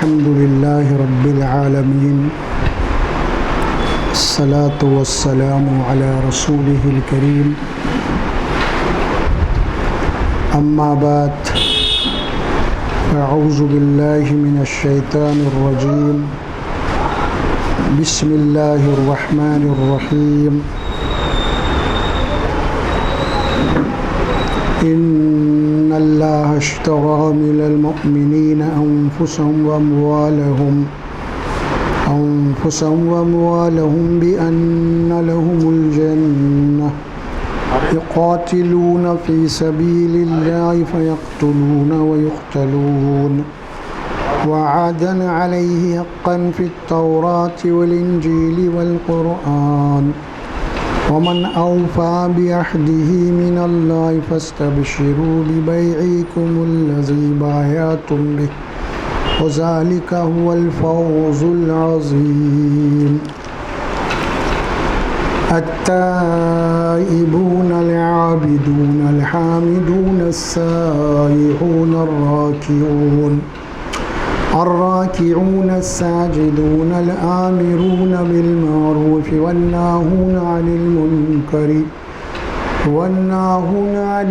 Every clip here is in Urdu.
الحمد لله رب العالمين الصلاة والسلام على رسوله الكريم أما بعد أعوذ بالله من الشيطان الرجيم بسم الله الرحمن الرحيم إن الله اشترى من المؤمنين أنفسهم وأموالهم بأن لهم الجنة يقاتلون في سبيل الله فيقتلون ويقتلون وعدا عليه حقا في التوراة والإنجيل والقرآن ومن أوفى بعهده من الله فاستبشروا ببيعكم الذي بايعتم به وذلك هو الفوز العظيم التائبون العابدون الحامدون السائحون الراكعون الساجدون الآمرون بالمعروف والناهون عن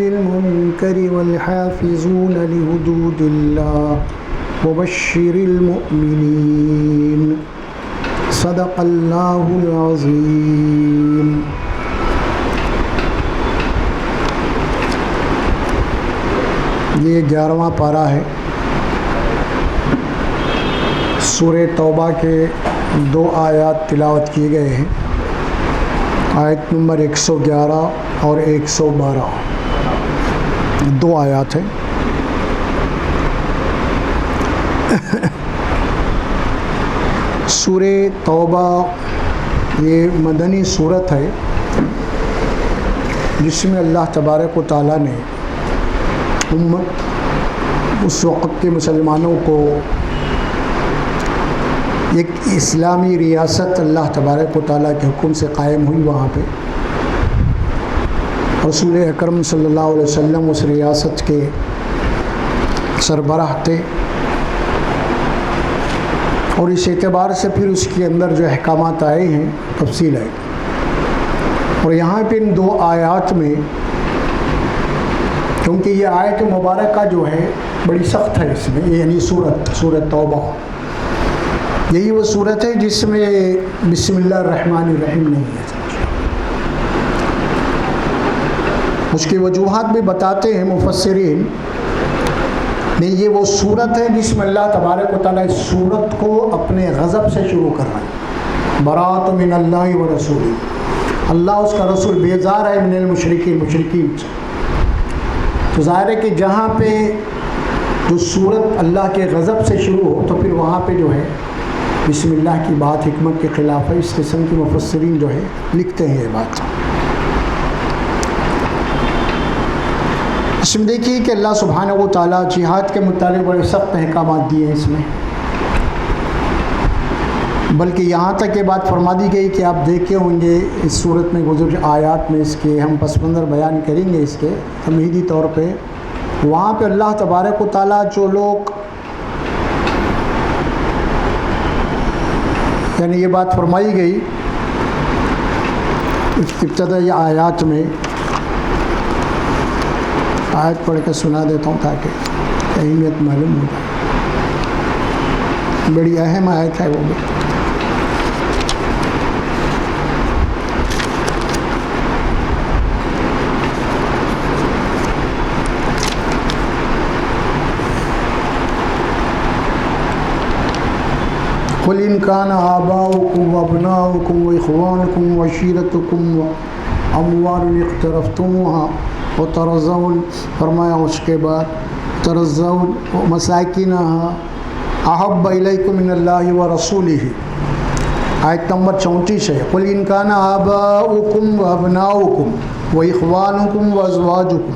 المنكر والحافظون لحدود الله وبشر المؤمنين صدق اللہ العظیم۔ یہ 11واں پارہ ہے۔ سورہ توبہ کے 2 آیات تلاوت کیے گئے ہیں، آیت نمبر 111 اور 112، 2 آیات ہیں۔ سورہ توبہ یہ مدنی صورت ہے جس میں اللہ تبارک و تعالیٰ نے اس وقت کے مسلمانوں کو ایک اسلامی ریاست اللہ تبارک و تعالیٰ کے حکم سے قائم ہوئی، وہاں پہ رسول اکرم صلی اللہ علیہ وسلم اس ریاست کے سربراہ تھے، اور اس اعتبار سے پھر اس کے اندر جو احکامات آئے ہیں تفصیل ہے۔ اور یہاں پہ ان 2 آیات میں، کیونکہ یہ آیت مبارکہ جو ہے بڑی سخت ہے، اس میں یعنی سورۃ توبہ یہی وہ صورت ہے جس میں بسم اللہ الرحمن الرحیم نہیں ہے۔ اس کی وجوہات بھی بتاتے ہیں مفسرین، نہیں یہ وہ صورت ہے جس میں اللہ تبارک و تعالیٰ اس صورت کو اپنے غضب سے شروع کر رہا ہے۔ برات من اللہ و رسول، اللہ اس کا رسول بیزار ہے من المشرکین سے۔ تو ظاہر ہے کہ جہاں پہ جو صورت اللہ کے غضب سے شروع ہو تو پھر وہاں پہ جو ہے بسم اللہ کی بات حکمت کے خلاف ہے۔ اس قسم کی مفسرین جو ہے لکھتے ہیں یہ بات۔ اس میں دیکھیے کہ اللہ سبحانہ و تعالیٰ جہاد کے متعلق بڑے سخت احکامات دیے ہیں اس میں، بلکہ یہاں تک یہ بات فرما دی گئی کہ آپ دیکھے ہوں گے اس صورت میں گزر آیات میں، اس کے ہم پس منظر بیان کریں گے اس کے تمہیدی طور پہ۔ وہاں پہ اللہ تبارک و تعالیٰ جو لوگ، یعنی یہ بات فرمائی گئی ابتدائی آیات میں، آیت پڑھ کے سنا دیتا ہوں تاکہ اہمیت معلوم ہو جائے، بڑی اہم آیت ہے وہ بھی۔ قُلْ إِنْ كَانَ آبَاؤُكُمْ وَأَبْنَاؤُكُمْ وَإِخْوَانُكُمْ وَعَشِيرَتُكُمْ وَأَمْوَالٌ اقْتَرَفْتُمُوهَا وَتَرَضَّوْنَ، فرمایا اس کے بعد تَرَضَّوْنَ وَمَسَاكِنَهَا أَحَبَّ إِلَيْكُم مِّنَ اللَّهِ وَرَسُولِهِ، آیت نمبر 34 ہے۔ قُلْ إِنْ كَانَ آبَاؤُكُمْ وَأَبْنَاؤُكُمْ وَإِخْوَانُكُمْ وَأَزْوَاجُكُمْ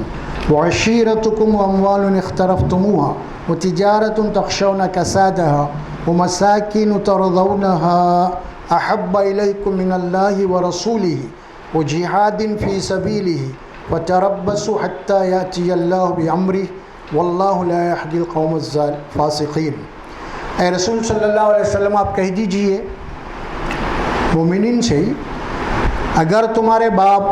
وَعَشِيرَتُكُمْ وَأَمْوَالٌ اقْتَرَفْتُمُوهَا وَتِجَارَةٌ تَخْشَوْنَ كَسَادَهَا وَمَسَاكِنُ تَرْضَوْنَهَا أَحَبَّ إِلَيْكُم مِّنَ اللَّهِ وَرَسُولِهِ وَجِهَادٍ فِي سَبِيلِهِ وَتَرَبَّصُوا حَتَّى يَأْتِيَ اللَّهُ بِأَمْرِهِ وَاللَّهُ لَا يَهْدِي الْقَوْمَ الْفَاسِقِينَ۔ اے رسول صلی اللہ علیہ وسلم آپ کہہ دیجئے مومنین سے، اگر تمہارے باپ،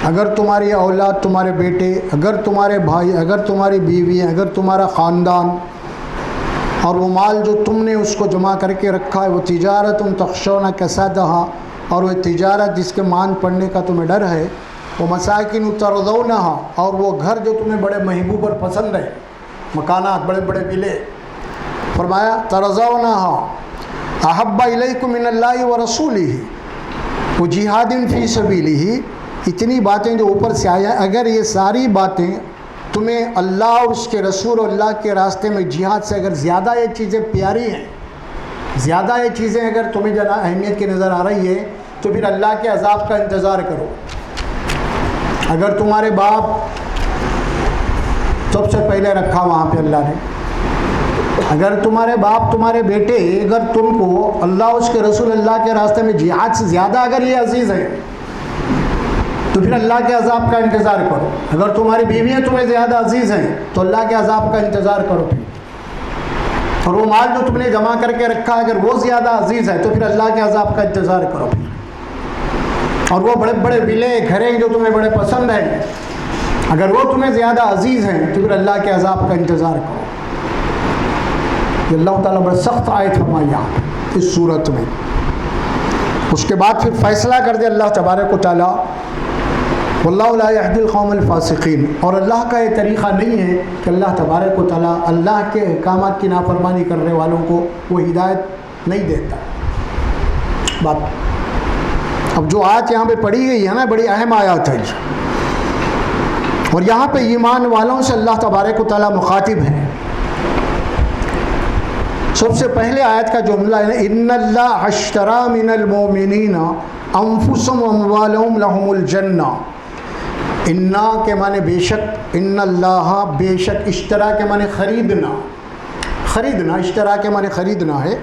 اگر تمہاری اولاد، تمہارے بیٹے، اگر تمہارے بھائی، اگر تمہاری بیوی، اگر تمہارا خاندان، اور وہ مال جو تم نے اس کو جمع کر کے رکھا ہے، وہ تجارت تخشون کسادہا، اور وہ تجارت جس کے مان پڑنے کا تمہیں ڈر ہے، وہ مساکن ترضونہا، اور وہ گھر جو تمہیں بڑے محبوب اور پسند ہے، مکانات، بڑے بڑے ویلے، فرمایا ترضونہا احب الیکم من اللہ ورسولہ و جہاد فی سبیلہ، اتنی باتیں جو اوپر سے آیا، اگر یہ ساری باتیں تمہیں اللہ اور اس کے رسول اور اللہ کے راستے میں جہاد سے اگر زیادہ یہ چیزیں پیاری ہیں، زیادہ یہ چیزیں اگر تمہیں جنا اہمیت کی نظر آ رہی ہے، تو پھر اللہ کے عذاب کا انتظار کرو۔ اگر تمہارے باپ سب سے پہلے رکھا وہاں پہ اللہ نے، اگر تمہارے باپ، تمہارے بیٹے، اگر تم کو اللہ اس کے رسول اللہ کے راستے میں جہاد سے زیادہ اگر یہ عزیز ہے، تو پھر اللہ کے عذاب کا انتظار کرو۔ اگر تمہاری بیویاں تمہیں زیادہ عزیز ہیں تو اللہ کے عذاب کا انتظار کرو پھر، اور وہ مال جو تم نے جمع کر کے رکھا اگر وہ زیادہ عزیز ہے تو پھر اللہ کے عذاب کا انتظار کرو پھر، اور وہ بڑے بڑے ویلے، گھریں جو تمہیں بڑے پسند ہیں، اگر وہ تمہیں زیادہ عزیز ہیں تو پھر اللہ کے عذاب کا انتظار کرو۔ یہ اللہ تعالیٰ بڑے سخت آیت فرمائی یہاں اس صورت میں۔ اس کے بعد پھر فیصلہ کر دے اللہ تبارک و تعالیٰ، واللہ لا یہدی القوم الفاسقین، اور اللہ کا یہ طریقہ نہیں ہے کہ اللہ تبارک و تعالیٰ اللہ کے احکامات کی نافرمانی کرنے والوں کو وہ ہدایت نہیں دیتا۔ بات اب جو آیت یہاں پہ پڑھی گئی ہے نا، بڑی اہم آیات ہے، اور یہاں پہ ایمان والوں سے اللہ تبارک و تعالیٰ مخاطب ہے۔ سب سے پہلے آیت کا جملہ ہے ان اللہ اشتری من المؤمنین انفسهم واموالهم لهم الجنہ۔ انا کے معنی بے شک، ان اللہ بے شک، اشترا کے معنی خریدنا، خریدنا، اشترا کے معنی خریدنا ہے،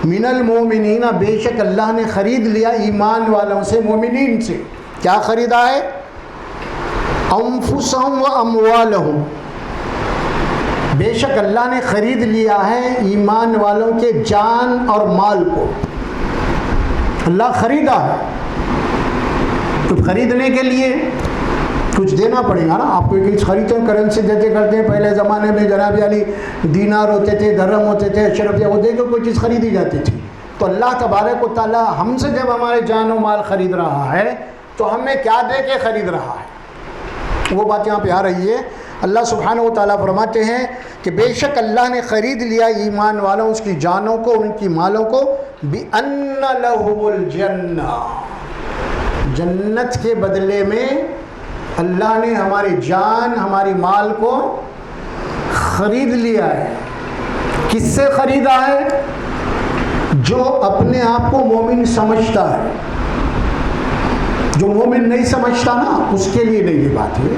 من المؤمنین بے شک اللہ نے خرید لیا ایمان والوں سے، مومنین سے۔ کیا خریدا ہے؟ انفسهم واموالهم، بے شک اللہ نے خرید لیا ہے ایمان والوں کے جان اور مال کو، اللہ خریدا ہے۔ تو خریدنے کے لیے کچھ دینا پڑے گا نا، آپ کو ایک خریدتے ہیں، کرنسی دیتے کرتے ہیں، پہلے زمانے میں جناب علی دینار ہوتے تھے، درہم ہوتے تھے، اشرف وہ دے کے کوئی چیز خریدی جاتی تھی۔ تو اللہ تبارک و تعالیٰ ہم سے جب ہمارے جان و مال خرید رہا ہے تو ہمیں کیا دے کے خرید رہا ہے، وہ بات یہاں پہ آ رہی ہے۔ اللہ سبحانہ و تعالیٰ فرماتے ہیں کہ بے شک اللہ نے خرید لیا ایمان والوں اس کی جانوں کو، ان کی مالوں کو، بِأَنَّ لَهُمُ الْجَنَّةَ، جنت کے بدلے میں اللہ نے ہماری جان، ہماری مال کو خرید لیا ہے۔ کس سے خریدا ہے؟ جو اپنے آپ کو مومن سمجھتا ہے، جو مومن نہیں سمجھتا نا اس کے لیے نہیں یہ بات ہے۔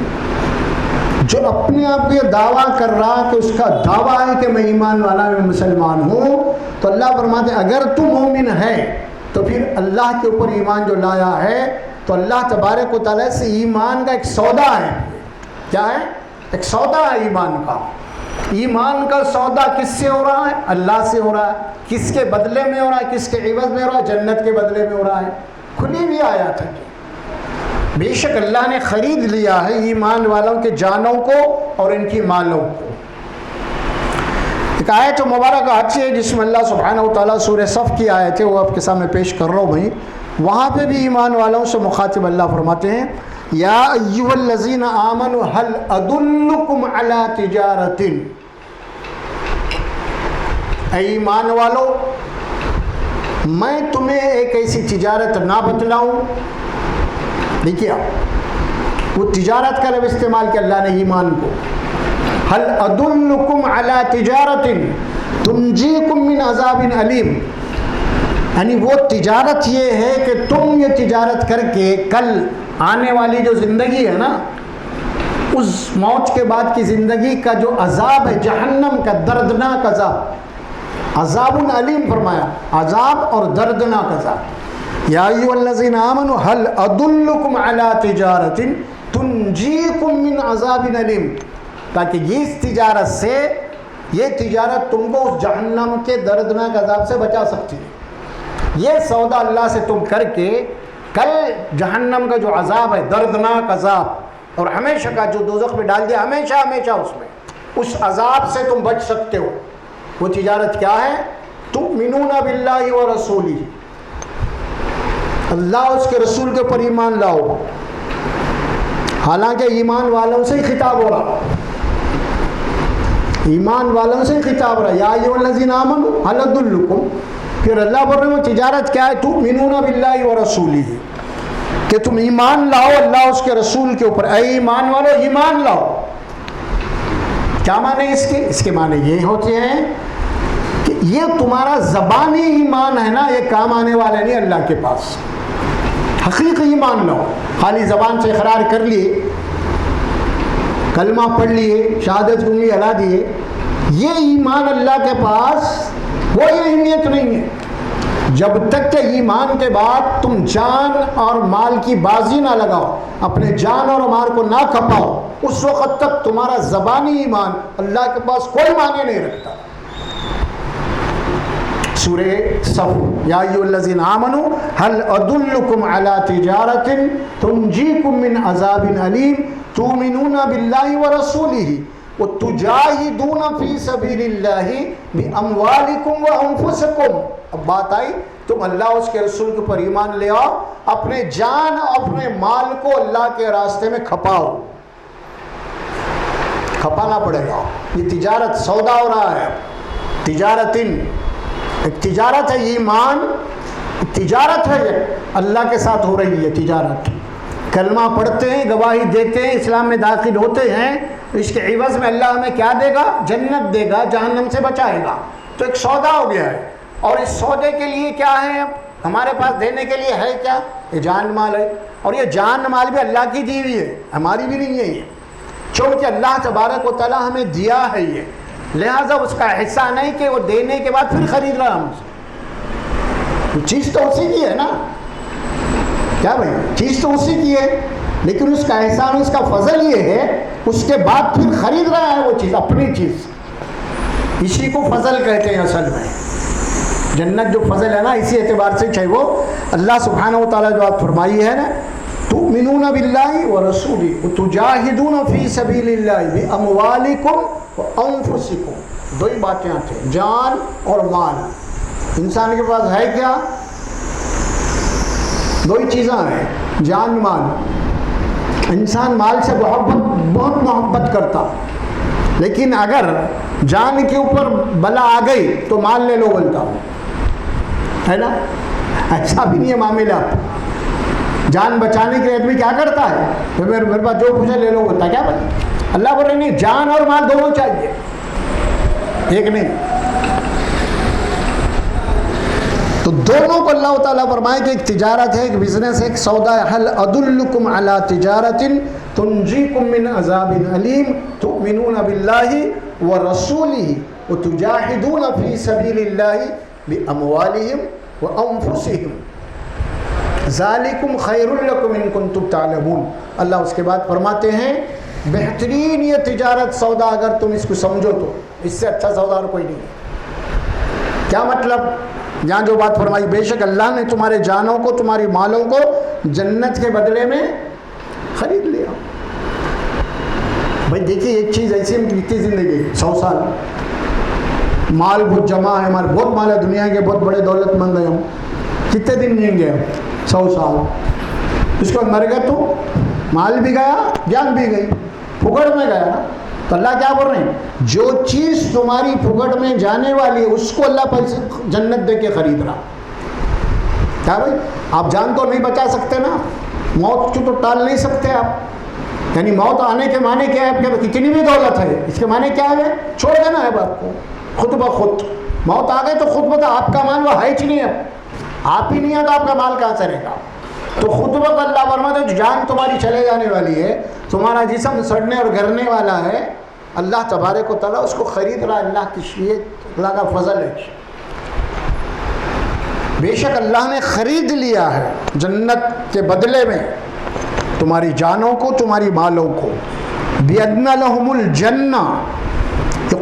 جو اپنے آپ کو یہ دعویٰ کر رہا کہ اس کا دعویٰ ہے کہ میں ایمان والا، میں مسلمان ہوں، تو اللہ فرماتے ہیں اگر تو مومن ہے تو پھر اللہ کے اوپر ایمان جو لایا ہے تو اللہ تبارک و تعالیٰ سے ایمان کا ایک سودا ہے۔ کیا ہے؟ ایک سودا ہے ایمان کا۔ ایمان کا سودا کس سے ہو رہا ہے؟ اللہ سے ہو رہا ہے۔ کس کے بدلے میں ہو رہا ہے؟ کس کے عوض میں ہو رہا ہے؟ جنت کے بدلے میں ہو رہا ہے۔ کھلی بھی آیات ہے، بے شک اللہ نے خرید لیا ہے ایمان والوں کے جانوں کو اور ان کی مالوں کو۔ ایک آیت مبارکہ اچھی ہے جس میں اللہ سبحانہ و تعالیٰ سورہ صف کی آیت ہے، وہ آپ کے سامنے پیش کر رہا ہوں بھائی۔ وہاں پہ بھی ایمان والوں سے مخاطب اللہ فرماتے ہیں یا ایھا الذین آمنوا هل ادلکم علی تجارۃ، اے ایمان والو میں تمہیں ایک ایسی تجارت نہ بتلاؤں؟ دیکھیے وہ تجارت کا لفظ استعمال کیا اللہ نے ایمان کو، هل ادلکم علی تجارۃ تنجیکم من عذاب علیم، یعنی وہ تجارت یہ ہے کہ تم یہ تجارت کر کے کل آنے والی جو زندگی ہے نا، اس موت کے بعد کی زندگی کا جو عذاب ہے، جہنم کا دردناک عذاب، عذاب علیم فرمایا، عذاب اور دردناک عذاب۔ یا ایھا الذین آمنوا هل ادلکم علی تجارۃ تنجیکم من عذاب علیم، تاکہ اس تجارت سے یہ تجارت تم کو اس جہنم کے دردناک عذاب سے بچا سکتی ہے. یہ سودا اللہ سے تم کر کے کل جہنم کا جو عذاب ہے، دردناک عذاب، اور ہمیشہ کا جو دوزخ میں ڈال دیا، ہمیشہ ہمیشہ اس عذاب سے تم بچ سکتے ہو. وہ تجارت کیا ہے؟ تؤمنون باللہ و رسولہ، اللہ اس کے رسول کے اوپر ایمان لاؤ. حالانکہ ایمان والوں سے ہی خطاب ہو رہا، ایمان والوں سے ہی خطاب ہو رہا. یا ایھا الذین آمنوا ھل ادلکم، پھر اللہ بول رہے ہیں وہ تجارت کیا ہے؟ تؤمنون باللہ و رسولہ، کہ تم ایمان لاؤ اللہ اس کے رسول کے اوپر. اے ایمان والو ایمان لاؤ. کیا معنی اس کے معنی یہ ہوتے ہیں کہ یہ تمہارا زبانی ایمان ہے نا، یہ کام آنے والا نہیں اللہ کے پاس. حقیقی ایمان لاؤ. خالی زبان سے اقرار کر لیے، کلمہ پڑھ لیے، شہادت کی انگلی ہلا دیے، یہ ایمان اللہ کے پاس کوئی اہمیت نہیں ہے. جب تک کہ ایمان کے بعد تم جان اور مال کی بازی نہ لگاؤ، اپنے جان اور مال کو نہ کھپاؤ، اس وقت تک تمہارا زبانی ایمان اللہ کے پاس کوئی معنی نہیں رکھتا. سورہ صف، یا ایھا الذین آمنوا ھل ادلکم علی تجارۃ تنجیکم من عذاب علیم تؤمنون باللہ ورسولہ وتجاہدون فی سبیل اللہ باموالکم وانفسکم. اب بات آئی، تم اللہ اس کے رسول کے اوپر ایمان لے آؤ، اپنے جان اپنے مال کو اللہ کے راستے میں کھپاؤ. کھپانا پڑے گا. یہ تجارت سودا ہو رہا ہے. ایک تجارت ہے ایمان، تجارت ہے اللہ کے ساتھ ہو رہی ہے تجارت. کلمہ پڑھتے ہیں، گواہی دیتے ہیں، اسلام میں داخل ہوتے ہیں، اس کے عوض میں اللہ ہمیں کیا دے گا؟ جنت دے گا، جہنم سے بچائے گا. تو ایک سودا ہو گیا ہے. اور اس سودے کے لیے کیا ہے؟ ہمارے پاس دینے کے لیے ہے کیا؟ یہ جان مال ہے. اور یہ جان مال بھی اللہ کی دی ہوئی ہے، ہماری بھی نہیں ہے یہ، چونکہ اللہ تبارک و تعالیٰ ہمیں دیا ہے یہ. لہٰذا اس کا حصہ نہیں کہ وہ دینے کے بعد پھر خرید رہا ہم سے. چیز تو اسی کی ہے نا، کیا بھائی؟ چیز تو اسی کی ہے، لیکن اس کا احسان، اس کا فضل یہ ہے اس کے بعد پھر خرید رہا ہے وہ چیز، اپنی چیز. اسی کو فضل کہتے ہیں اصل میں. جنت جو فضل ہے نا، اسی اعتبار سے چاہے وہ اللہ سبحانہ و تعالیٰ جو آپ فرمائی ہے نا، تؤمنون باللہ ورسولہ وتجاہدون فی سبیل اللہ باموالکم وانفسکم. دو ہی باتیں آتے ہیں، جان اور مال. انسان کے پاس ہے کیا؟ دو ہی چیزاں ہیں، جان مال. انسان مال سے بہت محبت کرتا، لیکن اگر جان کے اوپر بلا آ گئی تو مال لے لو بولتا ہوں، ہے نا؟ ایسا بھی نہیں ہے معاملہ. جان بچانے کے لیے آدمی کیا کرتا ہے؟ میرے پاس جو پوچھے لے لو بولتا. کیا بھائی؟ اللہ بول رہے نہیں، جان اور مال دونوں چاہیے، ایک نہیں. تو دونوں کو اللہ تعالیٰ فرمائے کہ ایک تجارت ہے، ایک بزنس ہے، ایک سودا ہے. ھل ادلکم علی تجارۃ تنجیکم من عذاب علیم تؤمنون باللہ ورسولہ وتجاہدون فی سبیل اللہ باموالہم وانفسہم ذالکم خیر لکم ان کنتم تعلمون. اللہ اس کے بعد فرماتے ہیں بہترین یہ تجارت سودا اگر تم اس کو سمجھو تو اس سے اچھا سودا اور کوئی نہیں ہے. کیا مطلب؟ یہاں جو بات فرمائی، بے شک اللہ نے تمہارے جانوں کو، تمہاری مالوں کو جنت کے بدلے میں خرید لیا. بھائی دیکھیے ایک چیز ایسی ہم کتنی زندگی 100 سال مال بہت جمع ہے، ہمارے بہت مال ہے، دنیا کے بہت بڑے دولت مند ہیں ہم. کتنے دن جئیں گے ہم؟ 100 سال. اس کو مر گئے تو مال بھی گیا، جان بھی گئی، پھگڑ میں گیا. تو اللہ کیا بول رہے ہیں؟ جو چیز تمہاری پھگڑ میں جانے والی ہے اس کو اللہ پیسے جنت دے کے خرید رہا. کیا بھائی؟ آپ جان تو نہیں بچا سکتے نا، موت کو تو ٹال نہیں سکتے آپ. یعنی موت آنے کے معنی کیا ہے؟ کہ کتنی بھی دولت ہے، اس کے معنی کیا ہے؟ چھوڑ دینا ہے آپ کو خود بخود. موت آ گئے تو خود بخود آپ کا مال وہ ہے ہی نہیں ہے. آپ ہی نہیں ہے تو آپ کا مال کہاں سے رہے گا؟ تو خود بخود اللہ فرماتا ہے جو جان تمہاری چلے جانے والی ہے، تمہارا جسم سڑنے اور گھرنے والا ہے، اللہ تبارک و تعالیٰ اس کو خرید رہا. اللہ کی شیعت، اللہ کا فضل ہے. بے شک اللہ نے خرید لیا ہے جنت کے بدلے میں تمہاری جانوں کو، تمہاری مالوں کو. بِأَنَّ لَهُمُ الْجَنَّةَ، کہ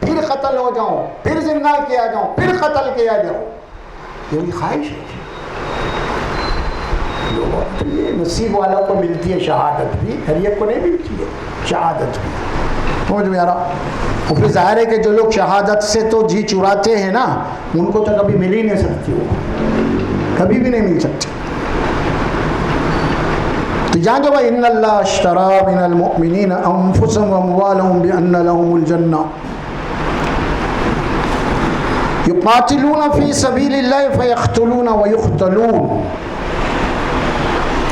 پھر قتل ہو جاؤں، پھر زندہ کیا جاؤں، پھر قتل کیا جاؤں، یہ بھی خواہش ہے. یہ نصیب والوں کو ملتی ہے شہادت بھی، ہر ایک کو نہیں ملتی ہے شہادت بھی. سمجھ میں آ رہا؟ اور پھر ظاہر ہے کہ جو لوگ شہادت سے تو جی چراتے ہیں نا، ان کو تو کبھی مل ہی نہیں سکتی، وہ کبھی بھی نہیں مل سکتی. تو جہاں جو ان اللہ اشترى من المؤمنین انفسهم واموالهم بان لهم الجنہ یقاتلون فی سبیل اللہ فیقتلون ویقتلون.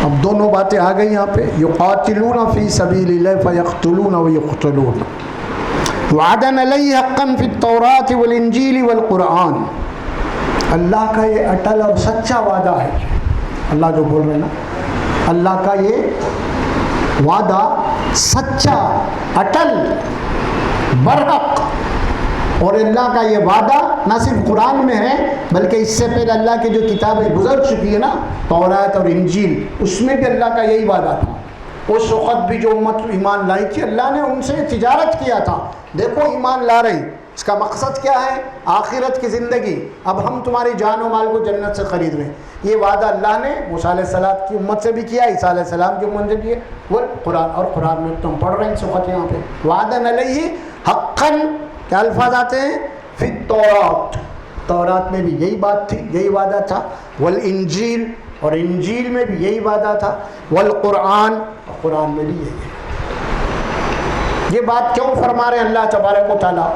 اب دونوں باتیں آ گئی یہاں پہ، یقاتلون فی سبیل اللہ فیقتلون ویقتلون. وعدا علیہ حقا فی التوراۃ والانجیل والقرآن. اللہ کا یہ اٹل اور سچا وعدہ ہے. اللہ جو بول رہے ہیں نا، اللہ کا یہ وعدہ سچا، اٹل، برحق. اور اللہ کا یہ وعدہ نہ صرف قرآن میں ہے بلکہ اس سے پہلے اللہ کی جو کتابیں گزر چکی ہے نا، تورات اور انجیل، اس میں بھی اللہ کا یہی وعدہ تھا. اس وقت بھی جو امت ایمان لائی تھی، اللہ نے ان سے تجارت کیا تھا. دیکھو ایمان لا رہی، اس کا مقصد کیا ہے؟ آخرت کی زندگی. اب ہم تمہاری جان و مال کو جنت سے خرید رہے ہیں. یہ وعدہ اللہ نے موسیٰ علیہ السلام کی امت سے بھی کیا، عیسیٰ علیہ السلام کی امت سے بھی ہے. وہ قرآن، اور قرآن میں تم پڑھ رہے ہیں اس وقت یہاں پہ وعدن علیہ حقاً. کیا الفاظ آتے ہیں؟ فی التوراۃ، تورات میں بھی یہی بات تھی، یہی وعدہ تھا. والانجیل، اور انجیل میں بھی یہی وعدہ تھا. والقرآن، اور قرآن میں بھی یہی ہے. یہ بات کیوں فرما رہے ہیں اللہ تبارک و تعالیٰ؟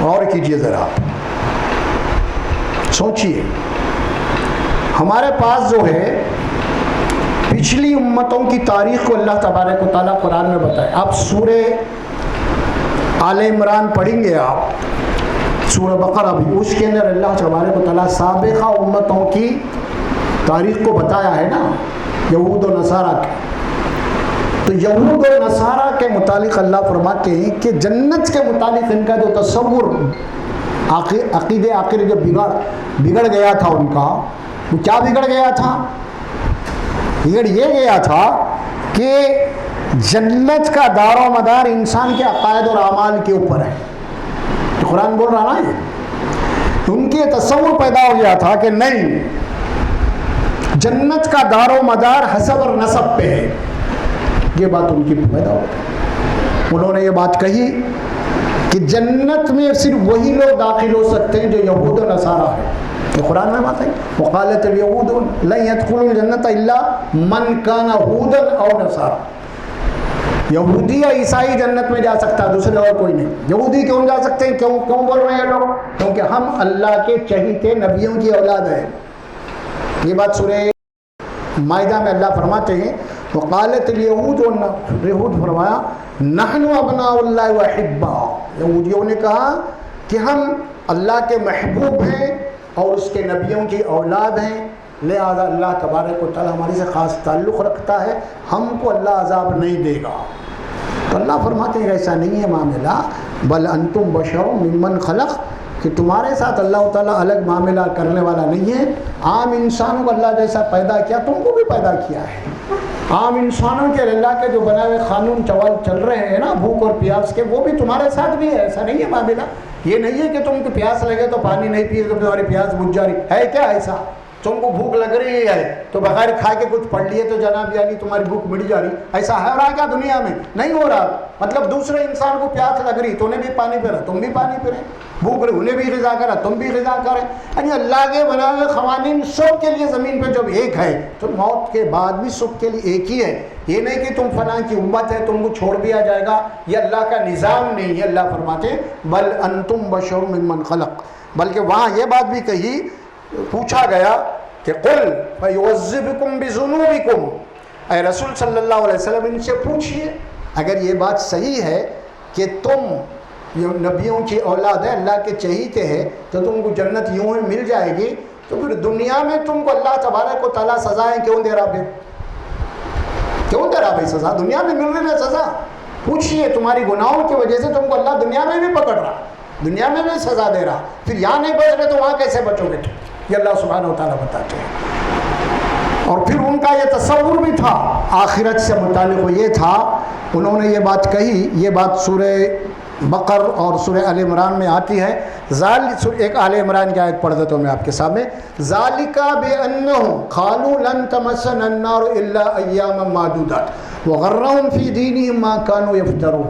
اور کیجئے ذرا، سوچئے. ہمارے پاس جو ہے پچھلی امتوں کی تاریخ کو اللہ تبارک و تعالیٰ قرآن میں بتائے. آپ سورہ آل عمران پڑھیں گے، آپ سورہ بقرہ بھی، اس کے اندر اللہ تبارک و تعالیٰ سابقہ امتوں کی تاریخ کو بتایا ہے نا، یہود و نصارہ کے. تو یہود و نصارہ کے متعلق اللہ فرماتے ہیں کہ جنت کے متعلق ان کا جو تصور، عقیدے آخر جو بگڑ گیا تھا ان کا، وہ کیا بگڑ گیا تھا؟ بگڑ یہ گیا تھا کہ جنت کا دار و مدار انسان کے عقائد اور اعمال کے اوپر ہے. تو قرآن بول رہا نا، یہ ان کے تصور پیدا ہو گیا تھا کہ نہیں، جنت کا دار و مدار حسب اور نسب پہ ہے. یہ بات ان کی پیدا ہو گئی. انہوں نے یہ بات کہی کہ جنت میں صرف وہی لوگ داخل ہو سکتے ہیں جو یہود و نصارہ ہے. یہ قرآن میں بات ہے. وقالت الیہود لن يدخلوا الجنۃ الا من کان ہودا او نصارا. یہودی یا عیسائی جنت میں جا سکتا ہے، دوسرے اور کوئی نہیں. یہودی کیوں جا سکتے ہیں؟ کیوں بول رہے ہیں لوگ؟ کیونکہ ہم اللہ کے چہیتے نبیوں کی اولاد ہیں. یہ بات سورہ مائدہ میں اللہ فرماتے ہیں وقالت الیہود، یہود فرمایا نحن ابناء اللہ واحباء. یہودیوں نے کہا کہ ہم اللہ کے محبوب ہیں اور اس کے نبیوں کی اولاد ہیں، لہذا اللہ تبارک و تعالیٰ ہمارے سے خاص تعلق رکھتا ہے، ہم کو اللہ عذاب نہیں دے گا. تو اللہ فرماتے ہیں ایسا نہیں ہے معاملہ، بل انتم بشر ممن خلق، کہ تمہارے ساتھ اللہ تعالیٰ الگ معاملہ کرنے والا نہیں ہے. عام انسانوں کو اللہ جیسا پیدا کیا، تم کو بھی پیدا کیا ہے. عام انسانوں کے اللہ کے جو بنائے ہوئے قانون چل رہے ہیں نا، بھوک اور پیاس کے، وہ بھی تمہارے ساتھ بھی ہے. ایسا نہیں ہے معاملہ. یہ نہیں ہے کہ تم کو پیاس لگے تو پانی نہیں پیے تو تمہاری پیاس بجھ جا رہی ہے. کیا ایسا؟ تم کو بھوک لگ رہی ہے تو بغیر کھا کے کچھ پڑھ لیے تو جناب یعنی تمہاری بھوک مٹ جا رہی؟ ایسا ہو رہا کیا دنیا میں؟ نہیں ہو رہا. مطلب دوسرے انسان کو پیاس لگ رہی تو انہیں بھی پانی پی رہا، تم بھی پانی پی رہے. بھوک رہی انہیں بھی غذا کرا، تم بھی غذا کرے. یعنی اللہ کے بنائے ہوئے قوانین سب کے لیے زمین پہ جب ایک ہے تو موت کے بعد بھی سب کے لیے ایک ہی ہے. یہ نہیں کہ تم فلاں کی امت ہے تم کو چھوڑ دیا جائے گا، یہ اللہ کا نظام نہیں ہے. اللہ فرماتے بل انتم بشر ممن خلق. بلکہ وہاں یہ بات بھی کہی، پوچھا گیا کہ قل فیعذبکم بذنوبکم، اے رسول صلی اللہ علیہ وسلم ان سے پوچھئے اگر یہ بات صحیح ہے کہ تم نبیوں کی اولاد ہے، اللہ کے چہیتے ہیں، تو تم کو جنت یوں ہی مل جائے گی، تو پھر دنیا میں تم کو اللہ تبارک و تعالیٰ سزائیں کیوں دے رہا؟ پھر کیوں دے رہا بھائی سزا؟ دنیا میں مل رہی ہے سزا. پوچھئے تمہاری گناہوں کی وجہ سے تم کو اللہ دنیا میں بھی پکڑ رہا، دنیا میں بھی سزا دے رہا، پھر یہاں نہیں بچ رہے تو وہاں کیسے بچو گے تم؟ یہ اللہ سبحانہ و تعالیٰ بتاتے ہیں. اور پھر ان کا یہ تصور بھی تھا آخرت سے متعلق، یہ تھا انہوں نے یہ بات کہی. یہ بات سورہ بقر اور سورہ آل عمران میں آتی ہے. ایک آل عمران کی آیت پڑھ دیتا ہوں میں آپ کے سامنے. ذَلِكَ بِأَنَّهُمْ قَالُوا لَن تَمَسَّنَا النَّارُ إِلَّا أَيَّامًا مَّعْدُودَاتٍ وَغَرَّهُمْ فِي دِينِهِم مَّا كَانُوا يَفْتَرُونَ.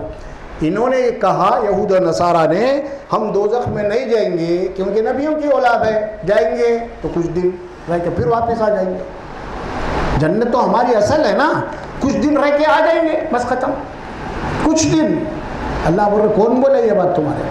انہوں نے کہا یہود و نصارہ نے ہم دوزخ میں نہیں جائیں گے کیونکہ نبیوں کی اولاد ہے, جائیں گے تو کچھ دن رہ کے پھر واپس آ جائیں گے. جنت تو ہماری اصل ہے نا, کچھ دن رہ کے آ جائیں گے بس ختم. کچھ دن. اللہ بول رہے کون بولے یہ بات تمہارے؟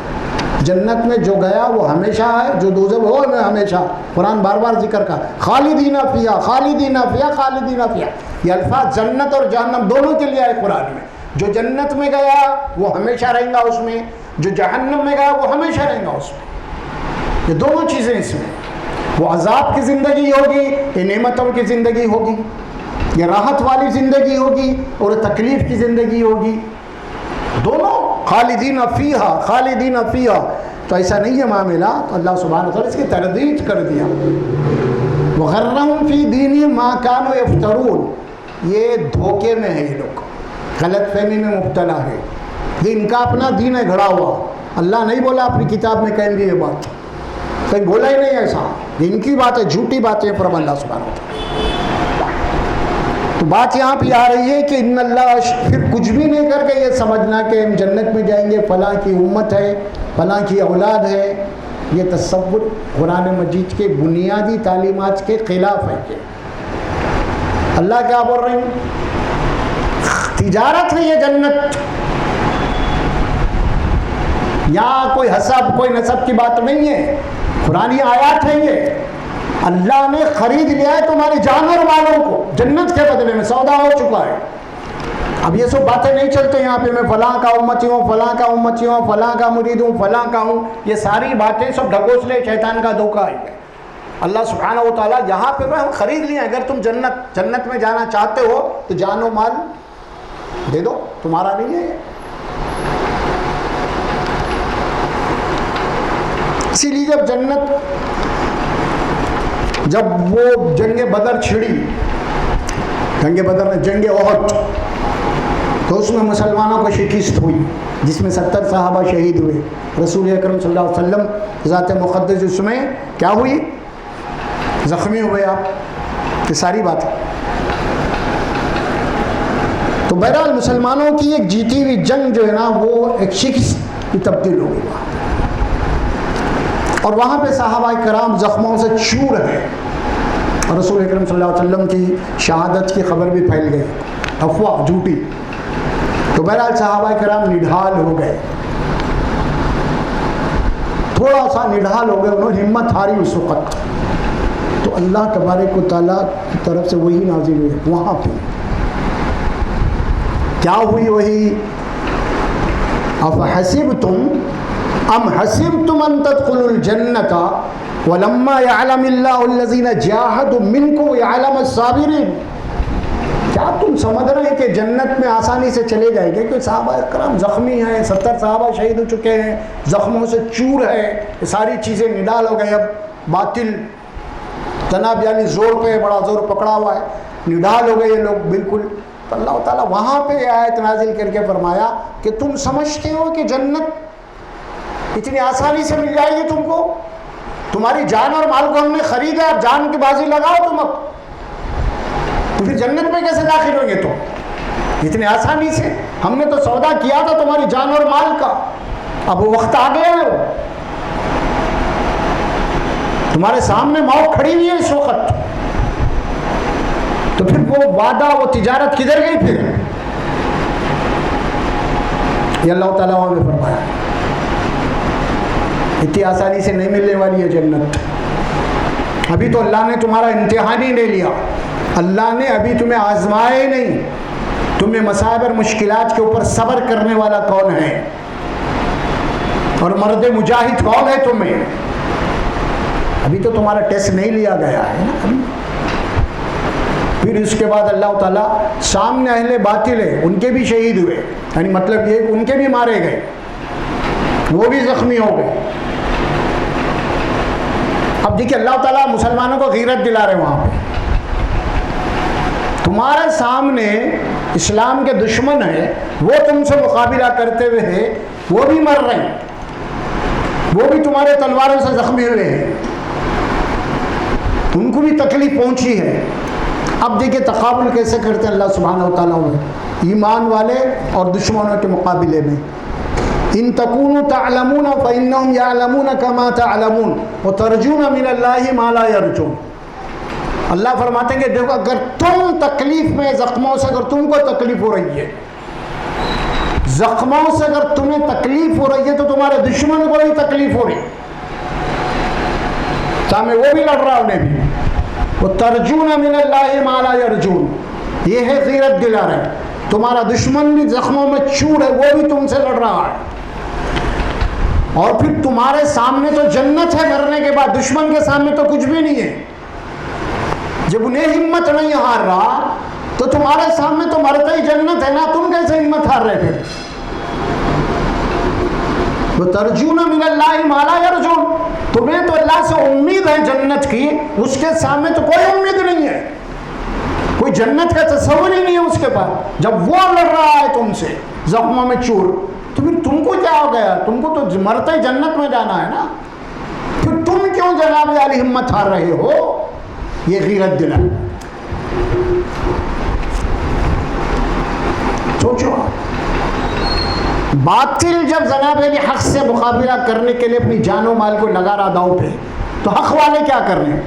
جنت میں جو گیا وہ ہمیشہ ہے, جو دوزخ وہ میں ہمیشہ. قرآن بار بار ذکر کا خالدین فیہا خالدین فیہا خالدین فیہا. یہ الفاظ جنت اور جہنم دونوں کے لیے آئے قرآن میں. جو جنت میں گیا وہ ہمیشہ رہیں گا اس میں, جو جہنم میں گیا وہ ہمیشہ رہیں گا اس میں. یہ دونوں چیزیں اس میں. وہ عذاب کی زندگی ہوگی, یہ نعمتوں کی زندگی ہوگی, یہ راحت والی زندگی ہوگی اور تکلیف کی زندگی ہوگی. دونوں خالدین فیہا خالدین فیہا. تو ایسا نہیں ہے معاملہ. تو اللہ سبحانہ وتعالی اس کی تردید کر دیا. وغرہم فی دینہم ما کانوا یفترون. یہ دھوکے میں ہے, یہ لوگ غلط فہمی میں مبتلا ہے. یہ ان کا اپنا دین ہے گھڑا ہوا. اللہ نہیں بولا اپنی کتاب میں کہیں گے یہ بات, کہیں بولا ہی نہیں ایسا. یہ ان کی بات ہے, جھوٹی باتیں پر اللہ سبحانہ وتعالی. تو بات یہاں پہ آ رہی ہے کہ ان اللہ پھر کچھ بھی نہیں کر کے یہ سمجھنا کہ ہم جنت میں جائیں گے, فلاں کی امت ہے, فلاں کی اولاد ہے. یہ تصور قرآن مجید کے بنیادی تعلیمات کے خلاف ہے. کہ اللہ کیا بول رہے ہیں؟ تجارت ہے یہ جنت, یہاں کوئی حسب کوئی نسب کی بات نہیں ہے. قرآنی آیات ہے یہ. اللہ نے خرید لیا ہے تمہاری جان اور مالوں کو جنت کے بدلے میں, سودا ہو چکا ہے. اب یہ سب باتیں نہیں چلتے یہاں پہ میں فلاں کا امتی ہوں, فلاں کا امتی ہوں, فلاں کا مرید ہوں, فلاں کا ہوں. یہ ساری باتیں سب ڈھکوسلے شیطان کا دھوکہ ہے. اللہ سبحانہ و تعالیٰ یہاں پہ ہم خرید لیے. اگر تم جنت میں جانا چاہتے ہو تو جان و مال دے دو, تمہارا نہیں ہے. اسی لیے جب وہ جنگ بدر چھڑی, جنگ بدر میں جنگ احد, تو اس میں مسلمانوں کو شکست ہوئی جس میں 70 صحابہ شہید ہوئے. رسول اکرم صلی اللہ علیہ وسلم ذات مقدس اس میں کیا ہوئی؟ زخمی ہوئے آپ. یہ ساری بات ہے. تو بہرحال مسلمانوں کی ایک جیتی ہوئی جنگ جو ہے نا وہ ایک شکست کی تبدیل ہو گئی. اور وہاں پہ صحابہ کرام زخموں سے چور ہیں, اور رسول اکرم صلی اللہ علیہ وسلم کی شہادت کی خبر بھی پھیل گئی, افواہ جھوٹی. تو بہرحال صحابہ کرام نڈھال ہو گئے, تھوڑا سا نڈھال ہو گئے, انہوں نے ہمت ہاری اس وقت. تو اللہ تبارک و تعالیٰ کی طرف سے وہی نازل ہوئی. وہاں پہ کیا ہوئی وہی؟ افحسبتم ام حسبتم ان تدخلوا الجنۃ ولما يعلم الله الذين جاهدوا منكم ويعلم الصابرين. کیا تم سمجھ رہے ہیں کہ جنت میں آسانی سے چلے جائیں گے؟ کہ صحابہ کرام زخمی ہیں, 70 صحابہ شہید ہو چکے ہیں, زخموں سے چور ہے, یہ ساری چیزیں نڈال ہو گئے. اب باطل جناب یعنی زور پہ بڑا زور پکڑا ہوا ہے, نڈال ہو گئے یہ لوگ بالکل. تو اللہ تعالیٰ وہاں پہ آیت نازل کر کے فرمایا کہ تم سمجھتے ہو کہ جنت اتنی آسانی سے مل جائے گی تم کو؟ تمہاری جان اور مال کو ہم نے خریدا, اب جان کی بازی لگاؤ تم. اب تو پھر جنت میں کیسے داخل ہوں گے تم اتنی آسانی سے؟ ہم نے تو سودا کیا تھا تمہاری جان اور مال کا, اب وہ وقت آ گیا ہے. وہ تمہارے سامنے موت کھڑی ہوئی ہے اس وقت. تو پھر وہ وعدہ, وہ تجارت کدھر گئی پھر؟ یہ اللہ تعالیٰ وہاں پہ فرمایا اتنی آسانی سے نہیں ملنے والی ہے جنت. ابھی تو اللہ نے تمہارا امتحان ہی نہیں لیا, اللہ نے ابھی تمہیں آزمائے نہیں. تمہیں مصائب اور مشکلات کے اوپر صبر کرنے والا کون ہے, اور مرد مجاہد کون ہے تمہیں؟ ابھی تو تمہارا ٹیسٹ نہیں لیا گیا ہے نا ابھی. پھر اس کے بعد اللہ تعالیٰ سامنے اہل باطل ہے, ان کے بھی شہید ہوئے, یعنی مطلب یہ کہ ان کے بھی مارے گئے, وہ بھی زخمی ہو گئے. اب دیکھیے اللہ تعالیٰ مسلمانوں کو غیرت دلا رہے وہاں پہ. تمہارے سامنے اسلام کے دشمن ہیں, وہ تم سے مقابلہ کرتے ہوئے ہیں وہ بھی مر رہے ہیں، وہ بھی تمہارے تلواروں سے زخمی ہوئے ہیں، ان کو بھی تکلیف پہنچی ہے۔ اب دیکھیں تقابل کیسے کرتے ہیں اللہ سبحانہ و تعالیٰ میں ایمان والے اور دشمنوں کے مقابلے میں۔ ان تکونوا تعلمون فانهم يعلمون كما تعلمون وترجون من الله ما لا يرجون۔ اللہ فرماتے ہیں کہ دیکھو اگر تم تکلیف میں، زخموں سے اگر تم کو تکلیف ہو رہی ہے، زخموں سے اگر تمہیں تکلیف ہو رہی ہے، تو تمہارے دشمن کو بھی تکلیف ہو رہی ہے، سامنے وہ بھی لڑ رہا ہے، انہیں بھی۔ وَتَرْجُونَ مِنَ اللَّهِ مَا لَا يَرْجُونَ، یہ ہے غیرت دلا رہے، تمہارا دشمن بھی زخموں میں چور ہے، وہ بھی تم سے لڑ رہا ہے، اور پھر تمہارے سامنے تو جنت ہے مرنے کے بعد، دشمن کے سامنے تو کچھ بھی نہیں ہے۔ جب انہیں ہمت نہیں ہار رہا تو تمہارے سامنے تو مرتا ہی جنت ہے نا، تم کیسے ہمت ہار رہے پھر؟ وَتَرْجُونَ مِنَ اللَّهِ مَا لَا يَرْجُونَ، تمہیں تو اللہ سے امید ہے جنت کی، اس کے سامنے تو کوئی امید نہیں ہے، کوئی جنت کا تصور ہی نہیں ہے اس کے پاس۔ جب وہ لڑ رہا ہے تم سے زخموں میں چور، تو پھر تم کو کیا ہو گیا؟ تم کو تو مرتے ہی جنت میں جانا ہے نا، پھر تم کیوں جناب علی ہمت ہار رہے ہو؟ یہ غیرت دل ہے۔ سوچو، باطل جب جناب علی حق سے مقابلہ کرنے کے لیے اپنی جان و مال کو لگا رہا داؤ پہ، تو حق والے کیا کر رہے ہیں؟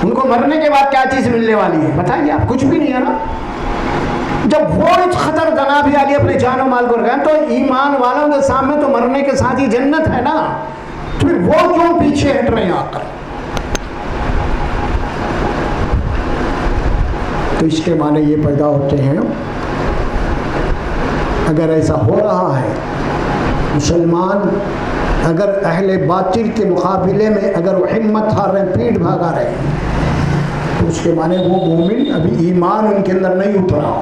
ان کو مرنے کے بعد کیا چیز ملنے والی ہے بتائیے آپ؟ کچھ بھی نہیں ہے نا۔ جب وہ اس خطر جناب علی اپنے جان و مال کو لگائیں، تو ایمان والوں کے سامنے تو مرنے کے ساتھ ہی جنت ہے نا، تو پھر وہ کیوں پیچھے ہٹ رہے ہیں آ کر؟ تو اس کے معنی یہ پیدا ہوتے ہیں، اگر ایسا ہو رہا ہے، مسلمان اگر اہل باطل کے مقابلے میں اگر وہ ہمت ہار رہے ہیں، پیٹ بھاگا رہے ہیں، تو اس کے معنی وہ مومن ابھی ایمان ان کے اندر نہیں اترا،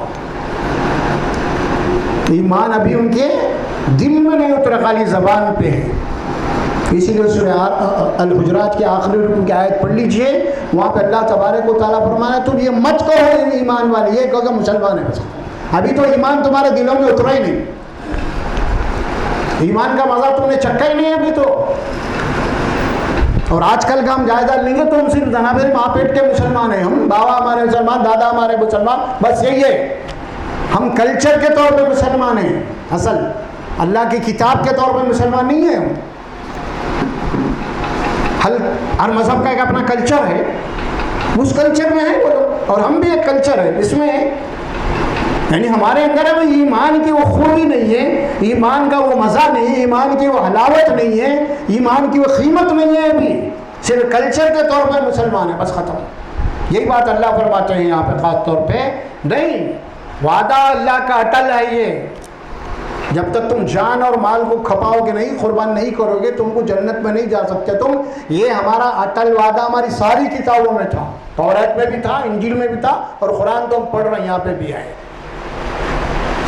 ایمان ابھی ان کے دل میں نہیں اترا، خالی زبان پہ ہے۔ اسی لیے سورہ الحجرات کے آخری رکوع کی آیت پڑھ لیجئے، وہاں پہ اللہ تبارک و تعالیٰ فرمایا تم یہ مت کہو ایمان والے، یہ کہو کہ مسلمان ہے، بس ابھی تو ایمان تمہارے دلوں میں اترا ہی نہیں، ایمان کا مزہ تم نے چکھا ہی نہیں ہے ابھی تو۔ اور آج کل کا ہم جائزہ لیں گے تو ہم صرف جناب ماں پیٹ کے مسلمان ہیں، ہم بابا ہمارے مسلمان، دادا ہمارے مسلمان، بس یہی ہے، ہم کلچر کے طور پہ مسلمان ہیں، اصل اللہ کی کتاب کے طور پہ مسلمان نہیں ہیں ہم۔ ہر مذہب کا ایک اپنا کلچر ہے، اس کلچر میں ہے وہ لوگ، اور ہم بھی ایک کلچر ہے اس میں ہے، یعنی ہمارے اندر ابھی ایمان کی وہ خوبی نہیں ہے، ایمان کا وہ مزہ نہیں ہے، ایمان کی وہ حلاوت نہیں ہے، ایمان کی وہ قیمت نہیں ہے، ابھی صرف کلچر کے طور پہ مسلمان ہے، بس ختم۔ یہی بات اللہ فرماتے ہیں یہاں پہ خاص طور پہ، نہیں، وعدہ اللہ کا اٹل ہے، یہ جب تک تم جان اور مال کو کھپاؤ گے نہیں، قربان نہیں کرو گے، تم کو جنت میں نہیں جا سکتے تم، یہ ہمارا اٹل وعدہ ہماری ساری کتابوں میں تھا، توریت میں بھی تھا، انجیل میں بھی تھا، اور قرآن تو ہم پڑھ رہے ہیں یہاں پہ بھی ہے،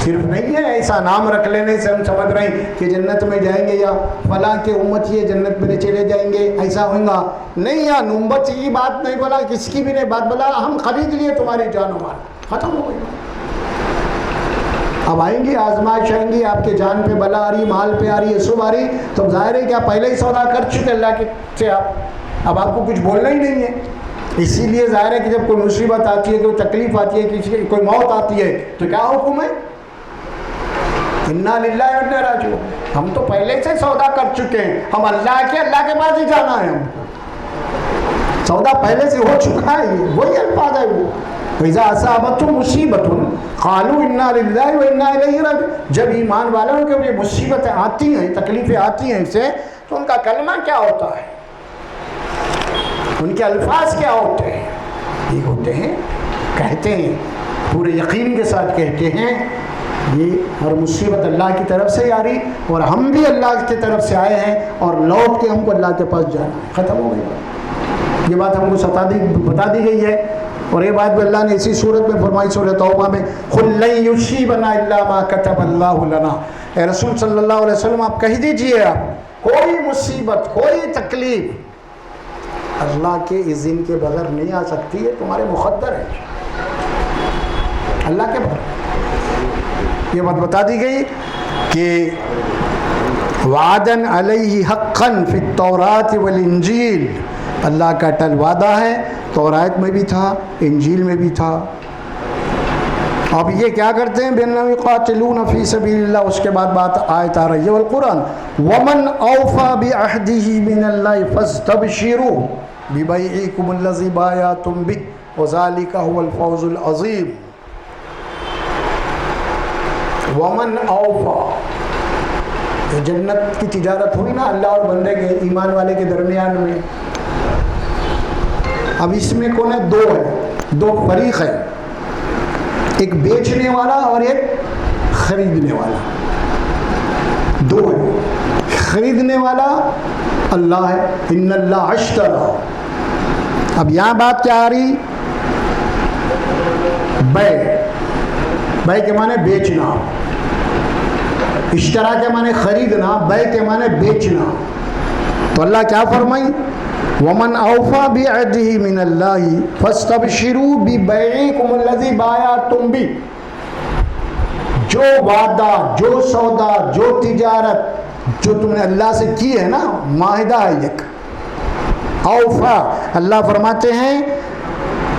صرف نہیں ہے ایسا نام رکھ لینے سے ہم سمجھ رہے ہیں کہ جنت میں جائیں گے یا فلاں کے امت یہ جنت میں چلے جائیں گے، ایسا ہوگا نہیں، یا نمبت کی بات نہیں بولا، کس کی بھی نہیں بات بولا، ہم خرید لیے تمہاری جان و مال، ختم ہو گئی۔ اب آئیں گی آزمائش، آئیں گی، آپ کے جان پہ بلا آ رہی، مال پہ آ رہی ہے، سب آ رہی، تو ظاہر ہے کہ آپ پہلے ہی سودا کر چکے اللہ کے سے، اب آپ کو کچھ بولنا ہی نہیں ہے۔ اسی لیے ظاہر ہے کہ جب کوئی مصیبت آتی ہے، کوئی تکلیف آتی ہے، کسی کی کوئی موت آتی ہے، تو کیا حکم ہے؟ انا للہ و انا راجعون، ہم تو پہلے سے سودا کر چکے ہیں، ہم اللہ کے پاس ہی جانا ہے، ہم سودا پہلے سے ہو چکا ہے، وہی الفاظ ہے وہ، وَإِذَا أَصَابَتْهُمْ مُصِيبَةٌ قَالُوا إِنَّا لِلَّهِ وَإِنَّا إِلَيْهِ راجعون۔ جب ایمان والوں کے یہ مصیبتیں آتی ہیں، تکلیفیں آتی ہیں ان سے، تو ان کا کلمہ کیا ہوتا ہے، ان کے الفاظ کیا ہوتے ہیں؟ یہ ہوتے ہیں، کہتے ہیں، پورے یقین کے ساتھ کہتے ہیں، یہ ہر مصیبت اللہ کی طرف سے آ رہی، اور ہم بھی اللہ کی طرف سے آئے ہیں، اور لوٹ کے ہم کو اللہ کے پاس جانا ہے، ختم ہو گئی۔ یہ بات ہم کو بتا دی گئی ہے، اور یہ بات بھی اللہ نے اسی صورت میں فرمائی، سورہ توبہ میں، قُل لَن يُصِيبَنَا إِلَّا مَا كَتَبَ اللَّهُ لَنَا، اے رسول صلی اللہ علیہ وسلم آپ کہہ دیجئے، آپ کوئی مصیبت، کوئی تکلیف اللہ کے اذن کے بغیر نہیں آ سکتی ہے، تمہارے مقدر ہے اللہ کے بغیر، یہ بات بتا دی گئی۔ کہ وعدن علیہ حقا فی التوراۃ والانجیل، اللہ کا اٹل وعدہ ہے، تورات میں بھی تھا، انجیل میں بھی تھا. اب یہ کیا کرتے ہیں؟ بِأَنَّهُمْ يُقَاتِلُونَ فِي سَبِيلِ اللَّهِ. اس کے بعد بات آیت آ رہی ہے والقرآن وَمَنْ أَوْفَى بِعَهْدِهِ مِنَ اللَّهِ فَاسْتَبْشِرُوا بِبَيْعِكُمُ الَّذِي بَايَعْتُمْ بِهِ وَذَلِكَ هُوَ الْفَوْزُ الْعَظِيمُ. وَمَنْ أَوْفَى، یہ جنت کی تجارت ہوئی نا اللہ اور بندے کے، ایمان والے کے درمیان میں. اب اس میں کون ہے؟ دو ہے، دو فریق ہے، ایک بیچنے والا اور ایک خریدنے والا. دو ہے. خریدنے والا اللہ ہے، ان اللہ اشترى. اب یہاں بات کیا آ رہی؟ بے کے معنی بیچنا، اشترا کے معنی خریدنا، بے کے معنی بیچنا. تو اللہ کیا فرمائی؟ وَمَنْ أَوْفَى بِعَهْدِهِ مِنَ اللَّهِ فَاسْتَبْشِرُوا بِبَيْعِكُمُ الَّذِي بَايَعْتُمْ بِهِ. جو وعدہ، جو سودا، جو تجارت جو تم نے اللہ سے کی ہے نا، معاہدہ ہے یک. اوفا، اللہ فرماتے ہیں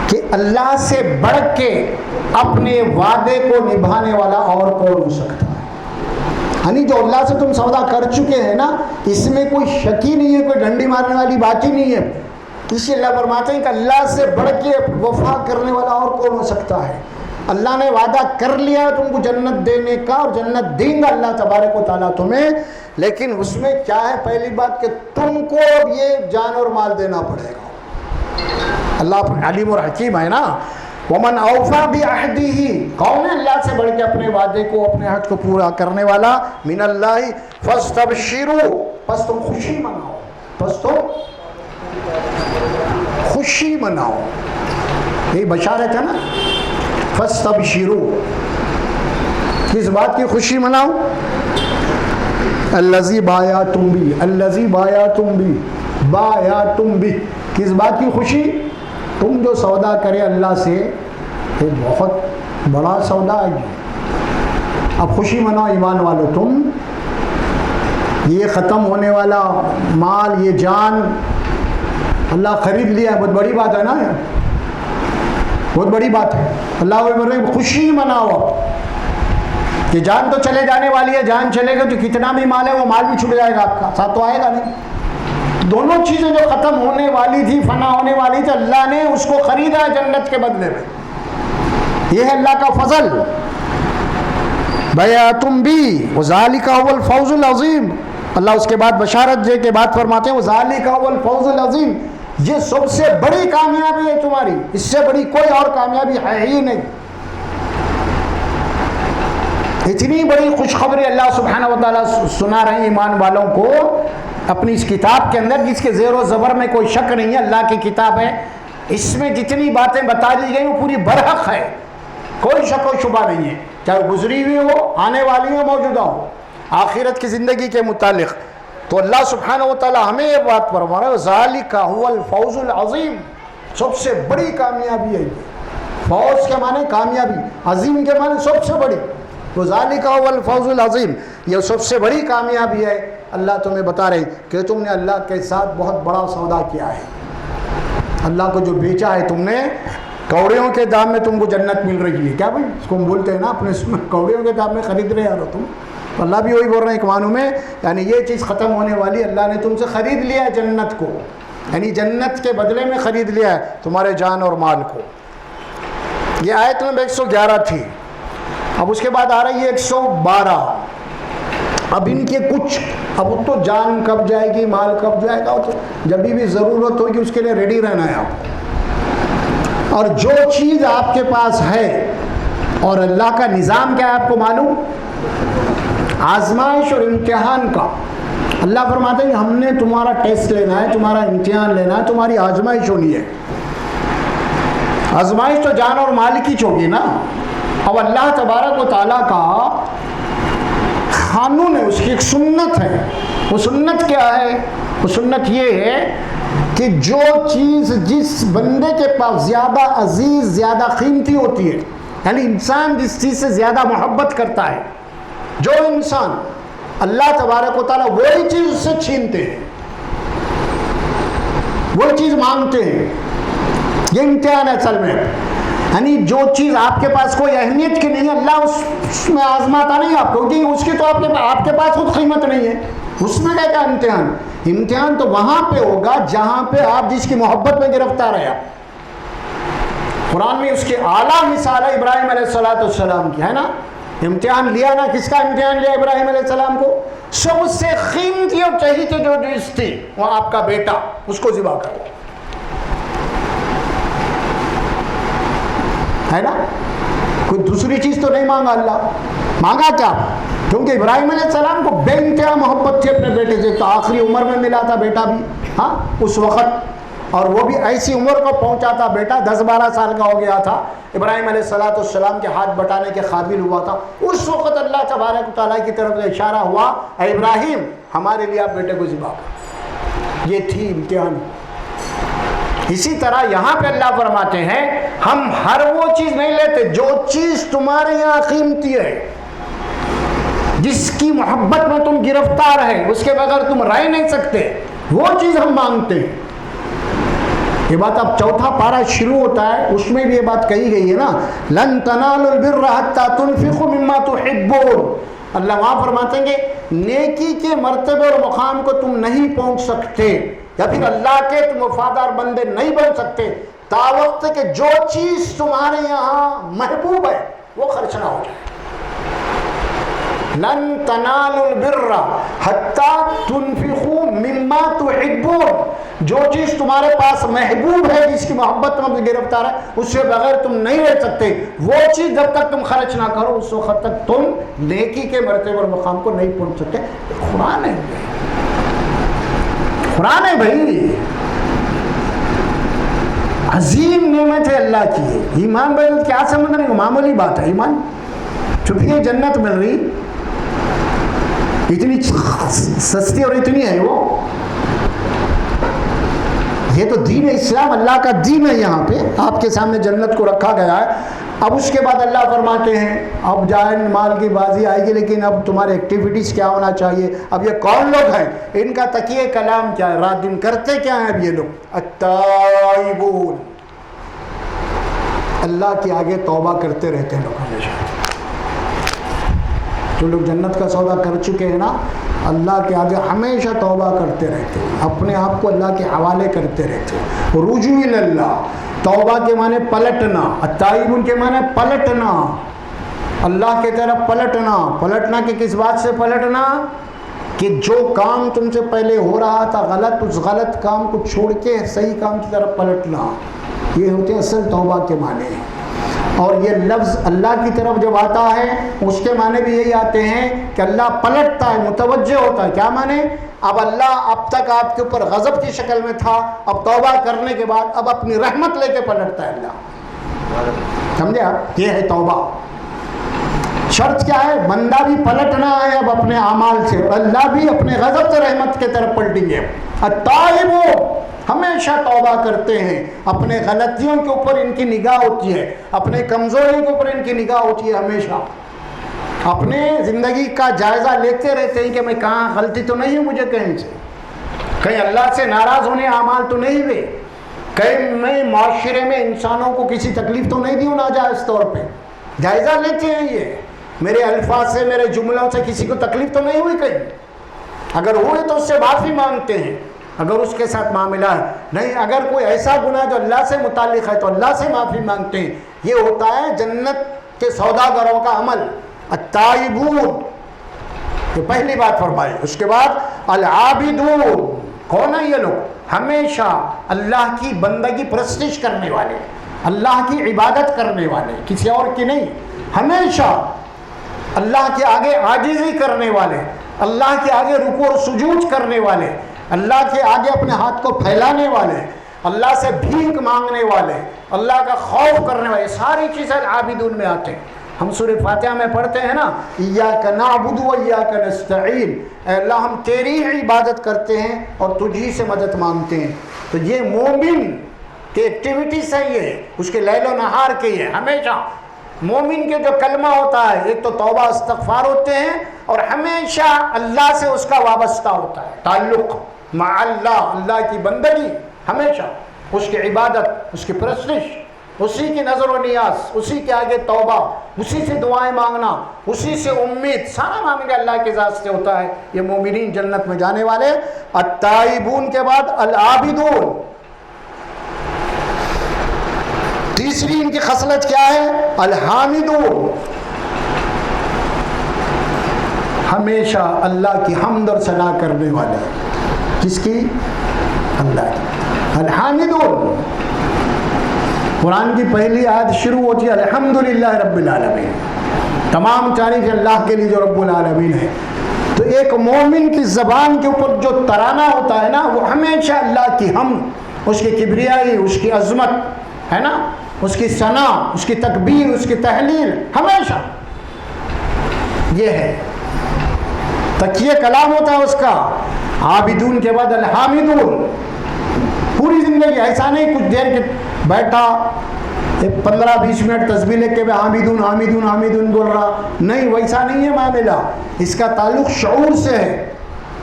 کہ اللہ سے بڑھ کے اپنے وعدے کو نبھانے والا اور کون ہو سکتا ہے؟ یعنی جو اللہ سے تم سودا کر چکے ہیں نا، اس میں کوئی شک ہی نہیں ہے، کوئی ڈنڈی مارنے والی بات ہی نہیں ہے. اس لیے اللہ فرماتے ہیں کہ اللہ سے بڑھ کے وفا کرنے والا اور کون ہو سکتا ہے؟ اللہ نے وعدہ کر لیا ہے تم کو جنت دینے کا، اور جنت دیں گا اللہ تبارک و تعالیٰ تمہیں، لیکن اس میں کیا ہے؟ پہلی بات کہ تم کو یہ جان اور مال دینا پڑے گا. اللہ علیم اور حکیم ہے نا. وَمَنْ أَوْفَى بِعَهْدِهِ، کون ہے اللہ سے بڑھ کے اپنے وعدے کو، اپنے عہد کو پورا کرنے والا؟ مِنَ اللَّهِ فَاسْتَبْشِرُوا، پس تم خوشی مناؤ، پس تم خوشی مناؤ. یہی بشارت ہے نا. فَاسْتَبْشِرُوا، کس بات کی خوشی مناؤ؟ الَّذِي بَايَعْتُمْ بِهِ، الَّذِي بَايَعْتُمْ بِهِ، بَايَعْتُمْ بِهِ، کس بات کی خوشی؟ تم جو سودا کرے اللہ سے، یہ بہت بڑا سودا ہے. اب خوشی مناؤ ایمان والو. تم یہ ختم ہونے والا مال، یہ جان اللہ خرید لیا ہے، بہت بڑی بات ہے نا، بہت بڑی بات ہے. اللہ بول رہے خوشی مناؤ. یہ جان تو چلے جانے والی ہے، جان چلے گا تو کتنا بھی مال ہے وہ مال بھی چھوٹ جائے گا، آپ کا ساتھ تو آئے گا نہیں. دونوں چیزیں جو ختم ہونے والی تھی، فنا ہونے والی تھی، اللہ نے اس کو خریدا جنت کے بدلے میں. یہ ہے اللہ کا فضل. بَيَعْتُمْ بِهِ وَذَلِكَ هُوَ الْفَوْزُ الْعَظِيمُ. اللہ اس کے بعد بشارت دے کے بعد فرماتے ہیں وَذَلِكَ هُوَ الْفَوْزُ الْعَظِيمُ، یہ سب سے بڑی کامیابی ہے تمہاری، اس سے بڑی کوئی اور کامیابی ہے ہی نہیں. اتنی بڑی خوشخبری اللہ سبحانہ و تعالیٰ سنا رہے ہیں ایمان والوں کو اپنی اس کتاب کے اندر، جس کے زیر و زبر میں کوئی شک نہیں ہے. اللہ کی کتاب ہے، اس میں جتنی باتیں بتا دی گئی وہ پوری برحق ہے، کوئی شک و شبہ نہیں ہے، چاہے گزری ہوئی ہو، آنے والی ہو، موجودہ ہو، آخرت کی زندگی کے متعلق. تو اللہ سبحانہ و تعالیٰ ہمیں یہ بات فرما رہا ہے ذَلِكَ هُوَ الْفَوْزُ الْعَظِيمُ، سب سے بڑی کامیابی ہے یہ. فوز کے معنی کامیابی، عظیم کے معنی سب سے بڑی. تو ذَلِكَ هُوَ الْفَوْزُ الْعَظِيمُ، یہ سب سے بڑی کامیابی ہے. اللہ تمہیں بتا رہے کہ تم نے اللہ کے ساتھ بہت بڑا سودا کیا ہے. اللہ کو جو بیچا ہے تم نے، کوڑیوں کے دام میں تم کو جنت مل رہی ہے. کیا بھائی اس کو ہم بولتے ہیں نا اپنے کوڑیوں کے دام میں خرید رہے یار تم. تو اللہ بھی وہی بول رہے ہیں ایک معنوں میں، یعنی یہ چیز ختم ہونے والی، اللہ نے تم سے خرید لیا ہے جنت کو، یعنی جنت کے بدلے میں خرید لیا ہے تمہارے جان اور مال کو. یہ آیت نمبر 111 تھی. اب اس کے بعد آ رہی ہے 112. اب ان کے کچھ، اب تو جان کب جائے گی، مال کب جائے گا، تو جب بھی ضرورت ہوگی اس کے لیے ریڈی رہنا ہے آپ. اور جو چیز آپ کے پاس ہے، اور اللہ کا نظام کیا ہے آپ کو معلوم، آزمائش اور امتحان کا. اللہ فرماتے ہیں کہ ہم نے تمہارا ٹیسٹ لینا ہے، تمہارا امتحان لینا ہے، تمہاری آزمائش ہونی ہے. آزمائش تو جان اور مال کی ہوگی نا. اب اللہ تبارک و تعالیٰ کا قانون ہے، اس کی ایک سنت ہے. وہ سنت کیا ہے؟ وہ سنت یہ ہے کہ جو چیز جس بندے کے پاس زیادہ عزیز، زیادہ قیمتی ہوتی ہے، یعنی انسان جس چیز سے زیادہ محبت کرتا ہے، جو انسان اللہ تبارک و تعالیٰ وہی چیز اس سے چھینتے ہیں، وہی چیز مانگتے ہیں. یہ امتحان ہے اصل میں. یعنی جو چیز آپ کے پاس کوئی اہمیت کی نہیں ہے، اللہ اس میں آزماتا نہیں آپ کو، کیونکہ اس کی تو آپ کے پاس خود قیمت نہیں ہے. اس میں کیا امتحان؟ امتحان تو وہاں پہ ہوگا جہاں پہ آپ جس کی محبت میں گرفتار ہیں. قرآن میں اس کی اعلیٰ مثال ہے ابراہیم علیہ السلام کی، ہے نا. امتحان لیا نا، کس کا امتحان لیا ابراہیم علیہ السلام کو؟ سب سے قیمتی اور چہیتے جو چیز تھی وہ آپ کا بیٹا، اس کو ذبح کرو، ہے نا. کوئی دوسری چیز تو نہیں مانگا اللہ. مانگا کیا؟ کیونکہ ابراہیم علیہ السلام کو بے انتہا محبت تھی اپنے بیٹے سے. تو آخری عمر میں ملا تھا بیٹا بھی، ہاں اس وقت، اور وہ بھی ایسی عمر کو پہنچا تھا، بیٹا 10-12 سال کا ہو گیا تھا، ابراہیم علیہ السلام کے ہاتھ بٹانے کے قابل ہوا تھا. اس وقت اللہ تبارک و تعالیٰ کی طرف سے اشارہ ہوا، اے ابراہیم ہمارے لیے آپ بیٹے کو ذبح کرو. یہ تھی امتحان. اسی طرح یہاں پہ اللہ فرماتے ہیں ہم ہر وہ چیز نہیں لیتے جو چیز تمہارے یہاں قیمتی ہے، جس کی محبت میں تم گرفتار ہے، اس کے بغیر تم رہ نہیں سکتے، وہ چیز ہم مانگتے ہیں. یہ بات اب چوتھا پارہ شروع ہوتا ہے، اس میں بھی یہ بات کہی گئی ہے نا، لن تنالوا البر حتى تنفقوا مما تحبون. اللہ وہاں فرماتے ہیں کہ نیکی کے مرتبے اور مقام کو تم نہیں پہنچ سکتے، یا پھر اللہ کے تم وفادار بندے نہیں بن سکتے تا وقت کہ جو چیز تمہارے یہاں محبوب ہے وہ خرچ نہ ہو جائے. لن تنالوا البر حتى تنفقوا مما تحبون. جو چیز تمہارے پاس محبوب ہے، جس کی محبت میں گرفتار ہے، اس سے بغیر تم نہیں رہ سکتے. وہ چیز جب تک تم خرچ نہ کرو اس وقت تک تم نیکی کے مرتبے اور مقام کو نہیں پہنچ سکتے. قرآن ہے، قرآن ہے بھائی. عظیم نعمت ہے اللہ کی. ایمان بھائی کیا سمجھ رہے ہیں؟ معمولی بات ہے ایمان. چونکہ جنت مل رہی اتنی سستی اور اتنی ہے وہ. یہ تو دین اسلام اللہ کا دین ہے. یہاں پہ آپ کے سامنے جنت کو رکھا گیا ہے. اب اس کے بعد اللہ فرماتے ہیں اب جان مال کی بازی آئے گی، لیکن اب تمہارے ایکٹیویٹیز کیا ہونا چاہیے. اب یہ کون لوگ ہیں؟ ان کا تکیہ کلام کیا ہے؟ رات دن کرتے کیا ہیں اب یہ لوگ؟ التائبون. اللہ کے آگے توبہ کرتے رہتے ہیں لوگ ہمیشہ. جو لوگ جنت کا سودا کر چکے ہیں نا، اللہ کے آگے ہمیشہ توبہ کرتے رہتے ہیں، اپنے آپ کو اللہ کے حوالے کرتے رہتے ہیں. رجوع اللہ، توبہ کے معنی پلٹنا، التائبون کے معنی پلٹنا، اللہ کے طرف پلٹنا. پلٹنا کہ کس بات سے پلٹنا؟ کہ جو کام تم سے پہلے ہو رہا تھا غلط، اس غلط کام کو چھوڑ کے صحیح کام کی طرف پلٹنا. یہ ہوتے ہیں اصل توبہ کے معنی. اور یہ لفظ اللہ کی طرف جب آتا ہے اس کے معنی بھی یہی آتے ہیں کہ اللہ پلٹتا ہے، متوجہ ہوتا ہے. کیا معنی؟ اب اللہ اب تک آپ کے اوپر غضب کی شکل میں تھا، اب توبہ کرنے کے بعد اب اپنی رحمت لے کے پلٹتا ہے اللہ. سمجھے آپ؟ یہ ہے توبہ. شرط کیا ہے؟ بندہ بھی پلٹنا ہے اب اپنے اعمال سے، اللہ بھی اپنے غضب سے رحمت کے طرف پلٹیں گے. التائبون ہمیشہ توبہ کرتے ہیں، اپنے غلطیوں کے اوپر ان کی نگاہ ہوتی ہے، اپنے کمزوریوں کے اوپر ان کی نگاہ ہوتی ہے. ہمیشہ اپنے زندگی کا جائزہ لیتے رہتے ہیں کہ میں کہاں غلطی تو نہیں ہے مجھے کہیں سے، کہیں اللہ سے ناراض ہونے اعمال تو نہیں ہوئے، کہیں میں معاشرے میں انسانوں کو کسی تکلیف تو نہیں دی ہوں ناجائز طور پہ. جائزہ لیتے ہیں یہ، میرے الفاظ سے میرے جملوں سے کسی کو تکلیف تو نہیں ہوئی کہیں، اگر ہوئے تو اس سے معافی مانگتے ہیں اگر اس کے ساتھ معاملہ ہے. نہیں، اگر کوئی ایسا گناہ جو اللہ سے متعلق ہے تو اللہ سے معافی مانگتے ہیں. یہ ہوتا ہے جنت کے سوداگروں کا عمل. التائبون، یہ پہلی بات فرمائی. اس کے بعد العابدون، کون ہے یہ لوگ؟ ہمیشہ اللہ کی بندگی پرستش کرنے والے، اللہ کی عبادت کرنے والے، کسی اور کی نہیں. ہمیشہ اللہ کے آگے عاجزی کرنے والے، اللہ کے آگے رکوع اور سجود کرنے والے، اللہ کے آگے اپنے ہاتھ کو پھیلانے والے، اللہ سے بھیک مانگنے والے، اللہ کا خوف کرنے والے. ساری چیزیں عابدون میں آتے ہیں. ہم سورہ فاتحہ میں پڑھتے ہیں نا، ایاک نعبد و ایاک نستعین، اے اللہ ہم تیری ہی عبادت کرتے ہیں اور تجھی سے مدد مانگتے ہیں. تو یہ مومن کی ایکٹیویٹیز ہے، یہ اس کے لیل و نہار کے، یہ ہمیشہ مومن کے جو کلمہ ہوتا ہے ایک تو توبہ استغفار ہوتے ہیں اور ہمیشہ اللہ سے اس کا وابستہ ہوتا ہے، تعلق مع اللہ، اللہ کی بندگی، ہمیشہ اس کی عبادت، اس کی پرستش، اسی کی نظر و نیاز، اسی کے آگے توبہ، اسی سے دعائیں مانگنا، اسی سے امید، سارا معاملہ اللہ کے ذات سے ہوتا ہے۔ یہ مومنین جنت میں جانے والے۔ التائبون کے بعد العابدون، تیسری ان کی خصلت کیا ہے؟ الحامدون، ہمیشہ اللہ کی حمد اور ثنا کرنے والے۔ کس کی؟ اللہ کی۔ الحامدون، قرآن کی پہلی آیت شروع ہوتی ہے الحمدللہ رب العالمین، تمام تعریف اللہ کے لیے جو رب العالمین ہے۔ تو ایک مومن کی زبان کے اوپر جو ترانہ ہوتا ہے نا، وہ ہمیشہ اللہ کی حمد، اس کی کبریائی، اس کی عظمت ہے نا، اس کی ثنا، اس کی تکبیر، اس کی تحلیل، ہمیشہ یہ ہے، تکیہ کلام ہوتا ہے اس کا۔ عابدون کے بعد الحامدون، پوری زندگی ایسا نہیں کچھ دیر کے بیٹھا 15-20 منٹ تسبیح لے کے حامدون حامدون حامدون بول رہا، نہیں، ویسا نہیں ہے معاملہ۔ اس کا تعلق شعور سے ہے۔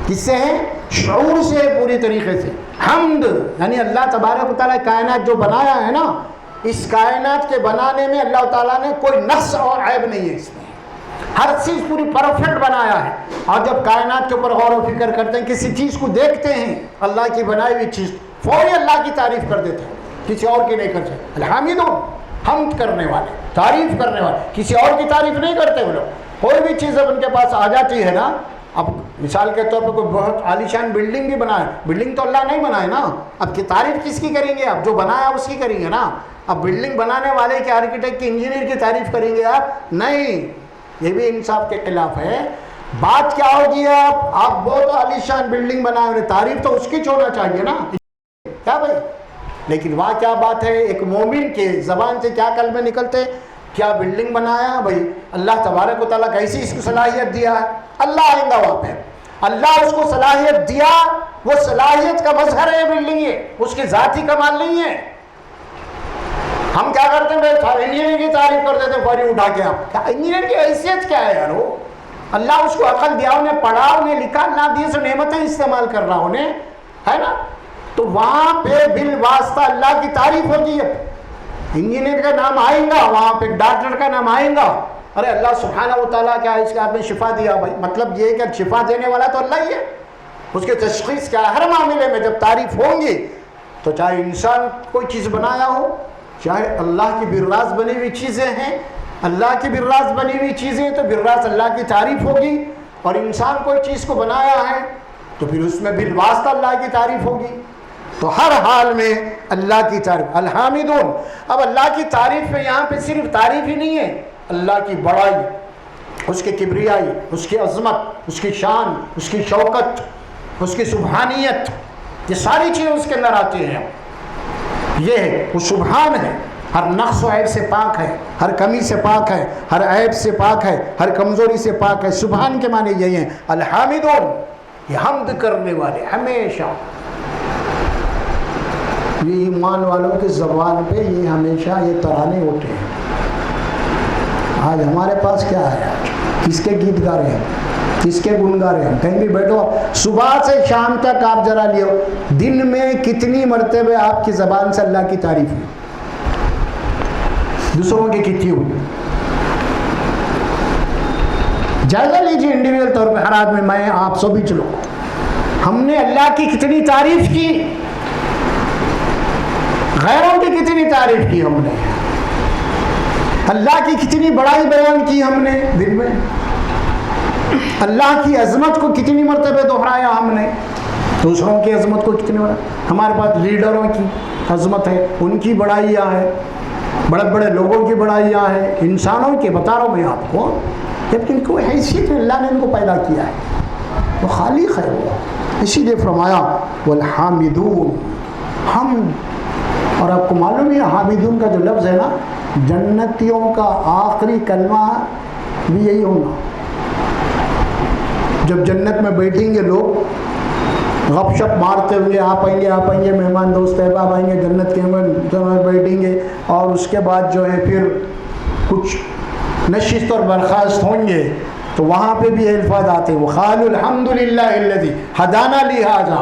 کس سے ہے؟ شعور سے ہے، پوری طریقے سے۔ حمد یعنی اللہ تبارک و تعالیٰ کائنات جو بنایا ہے نا، اس کائنات کے بنانے میں اللہ تعالیٰ نے کوئی نقص اور عیب نہیں ہے، اس میں ہر چیز پوری پرفیکٹ بنایا ہے۔ اور جب کائنات کے اوپر غور و فکر کرتے ہیں، کسی چیز کو دیکھتے ہیں، اللہ کی بنائی ہوئی چیز، فوری اللہ کی تعریف کر دیتے ہیں، کسی اور کی نہیں کر سکتے۔ الحامدون، حمد کرنے والے، تعریف کرنے والے، کسی اور کی تعریف نہیں کرتے وہ لوگ۔ کوئی بھی چیز اب ان کے پاس آ جاتی ہے نا، اب مثال کے طور پر کوئی بہت عالیشان بلڈنگ بھی بنائے، بلڈنگ تو اللہ نہیں بنائے نا، اب کی تعریف کس کی کریں گے؟ اب جو بنایا اس کی کریں گے نا۔ اب بلڈنگ بنانے والے کے، آرکیٹیکٹ کی، انجینئر کی تعریف کریں گے آپ؟ نہیں، یہ بھی انصاف کے خلاف ہے۔ بات کیا ہوگی؟ آپ بہت عالیشان بلڈنگ بنائے ہوئے، تعریف تو اس کی چھوڑنا چاہیے نا، کیا بھائی؟ لیکن وہاں کیا بات ہے، ایک مومن کے زبان سے کیا کلمے نکلتے؟ کیا بلڈنگ بنایا بھائی، اللہ تبارک و تعالیٰ کیسی اس کو صلاحیت دیا ہے؟ اللہ آئیں گا وہاں پہ، اللہ اس کو صلاحیت دیا، وہ صلاحیت کا مظہر ہے بلڈنگ، یہ اس کی ذاتی کمال نہیں ہے۔ ہم کیا کرتے ہیں بھائی، انجینئر کی تعریف کر دیتے ہیں فوری اٹھا کے۔ آپ کیا انجینئر کی حیثیت کیا ہے یار؟ وہ اللہ اس کو عقل دیا، انہیں پڑھا، انہیں لکھا، اللہ دیے سے نعمتیں استعمال کر رہا انہیں، ہے نا؟ تو وہاں پہ بالواسطہ اللہ کی تعریف ہوتی ہے۔ انجینئر کا نام آئے گا وہاں پہ، ڈاکٹر کا نام آئے گا، ارے اللہ سبحانہ و تعالیٰ کیا اس کے آپ نے شفا دیا بھائی، مطلب یہ کہ شفا دینے والا تو اللہ ہی ہے، اس کے تشخیص کیا ہے؟ ہر معاملے میں جب تعریف ہوں گی تو چاہے انسان کوئی چیز بنایا ہو، چاہے اللہ کی براز بنی ہوئی چیزیں ہیں، اللہ کی براز بنی ہوئی چیزیں تو براز اللہ کی تعریف ہوگی، اور انسان کوئی چیز کو بنایا ہے تو پھر اس میں بالواسطہ اللہ کی تعریف ہوگی۔ تو ہر حال میں اللہ کی تعریف۔ الحامدون، اب اللہ کی تعریف میں یہاں پہ صرف تعریف ہی نہیں ہے، اللہ کی بڑائی، اس کی کبریائی، اس کی عظمت، اس کی شان، اس کی شوکت، اس کی سبحانیت، یہ ساری چیزیں اس کے اندر آتی ہیں۔ یہ ہے، وہ سبحان ہے، ہر نقص و عیب سے پاک ہے، ہر کمی سے پاک ہے، ہر عیب سے پاک ہے، ہر کمزوری سے پاک ہے۔ سبحان کے معنی یہی ہیں، الحامدون، یہ حمد کرنے والے ہمیشہ۔ یہ ایمان والوں کی زبان پہ یہ ہمیشہ یہ ترانے ہوتے ہیں۔ آج ہمارے پاس کیا ہے؟ کس کے گیت گا رہے ہیں، کس کے گن گا رہے ہیں؟ کہیں بھی بیٹھو، صبح سے شام تک آپ ذرا لیو، دن میں کتنی مرتبہ آپ کی زبان سے اللہ کی تعریف ہوئی، دوسروں کی کتنی ہوئی؟ جائزہ لیجیے انڈیویجول طور پہ، ہر آدمی، میں آپ سبھی چلو، ہم نے اللہ کی کتنی تعریف کی، غیروں کی کتنی تعریف کی ہم نے، اللہ کی کتنی بڑائی بیان کی ہم نے دن میں، اللہ کی عظمت کو کتنی مرتبہ دہرایا ہم نے، دوسروں کی عظمت کو کتنی مرتبہ۔ ہمارے پاس لیڈروں کی عظمت ہے، ان کی بڑائیاں ہیں، بڑے بڑے لوگوں کی بڑائیاں ہیں، انسانوں کے بتا رہا ہوں میں آپ کو، جبکہ ان کو حیثیت میں اللہ نے ان کو پیدا کیا ہے، وہ خالق ہے وہ۔ اسی لیے فرمایا والحامدون، ہم، اور آپ کو معلوم ہے حامدون کا جو لفظ ہے نا، جنتیوں کا آخری کلمہ بھی یہی ہوگا۔ جب جنت میں بیٹھیں گے لوگ غپ شپ مارتے ہوئے، آپ آئیں گے، مہمان دوست احباب آئیں گے، جنت کے میں بیٹھیں گے، اور اس کے بعد جو ہے پھر کچھ نشست اور برخاست ہوں گے تو وہاں پہ بھی یہ الفاظ آتے ہیں، وقالوا الحمد للہ الذی ہدانا لہذا،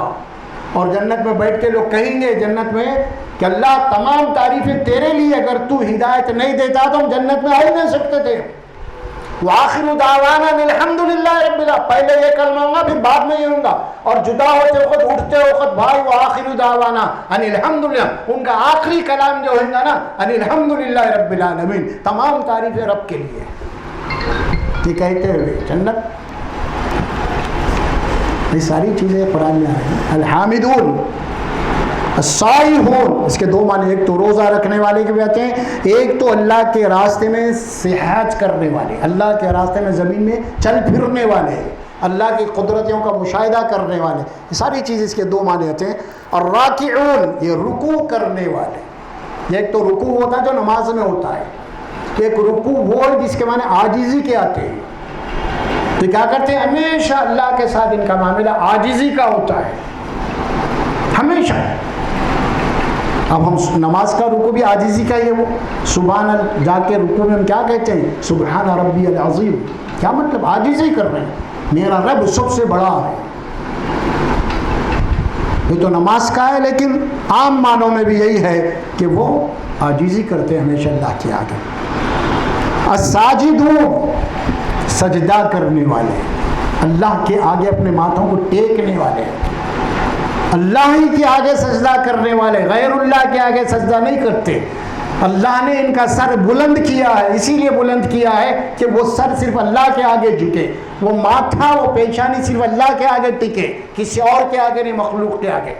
اور جنت میں بیٹھ کے لوگ کہیں گے جنت میں کہ اللہ تمام تعریفیں تیرے لیے، اگر تو ہدایت نہیں دیتا تو ہم جنت میں آ ہی نہیں سکتے تھے۔ وآخر دعوانا الحمد للہ رب العالمین، پہلے یہ کلمہ ہوں گا پھر بعد میں یہ ہوں گا، اور جدا ہوتے وقت اٹھتے وقت بھائی وآخر دعوانا ان الحمد للہ، ان کا آخری کلام جو ہوگا نا ان الحمد للہ رب العالمین، تمام تعریفیں رب کے لیے، یہ کہتے ہوئے جنت۔ یہ ساری چیزیں قرآن میں آئی ہیں۔ الحامدون، الصائحون، اس کے دو معنی، ایک تو روزہ رکھنے والے کے بھی آتے ہیں، ایک تو اللہ کے راستے میں سیاحت کرنے والے، اللہ کے راستے میں زمین میں چل پھرنے والے، اللہ کی قدرتوں کا مشاہدہ کرنے والے، یہ ساری چیز اس کے دو معنی آتے ہیں۔ اور راکعون، یہ رکوع کرنے والے، یہ ایک تو رکوع ہوتا ہے جو نماز میں ہوتا ہے، ایک رکوع وہ ہے جس کے معنی عاجزی کے آتے ہیں، تو کیا کرتے ہیں ہمیشہ اللہ کے ساتھ ان کا معاملہ عاجزی کا ہوتا ہے، ہمیشہ۔ اب ہم نماز کا رکوع بھی عاجزی کا ہی ہے، وہ سبحان جا کے رکوع میں ہم کیا کہتے ہیں سبحان ربی العظیم، کیا مطلب عاجزی کر رہے ہیں، میرا رب سب سے بڑا ہے، یہ تو نماز کا ہے، لیکن عام معنوں میں بھی یہی ہے کہ وہ عاجزی کرتے ہیں ہمیشہ اللہ کے آگے۔ الساجدون، سجدہ کرنے والے، اللہ کے آگے اپنے ماتھوں کو ٹیکنے والے، اللہ ہی کے آگے سجدہ کرنے والے، غیر اللہ کے آگے سجدہ نہیں کرتے۔ اللہ نے ان کا سر بلند کیا ہے، اسی لیے بلند کیا ہے کہ وہ سر صرف اللہ کے آگے جھکے، وہ ماتھا وہ پیشانی صرف اللہ کے آگے ٹکے، کسی اور کے آگے نہیں، مخلوق کے آگے۔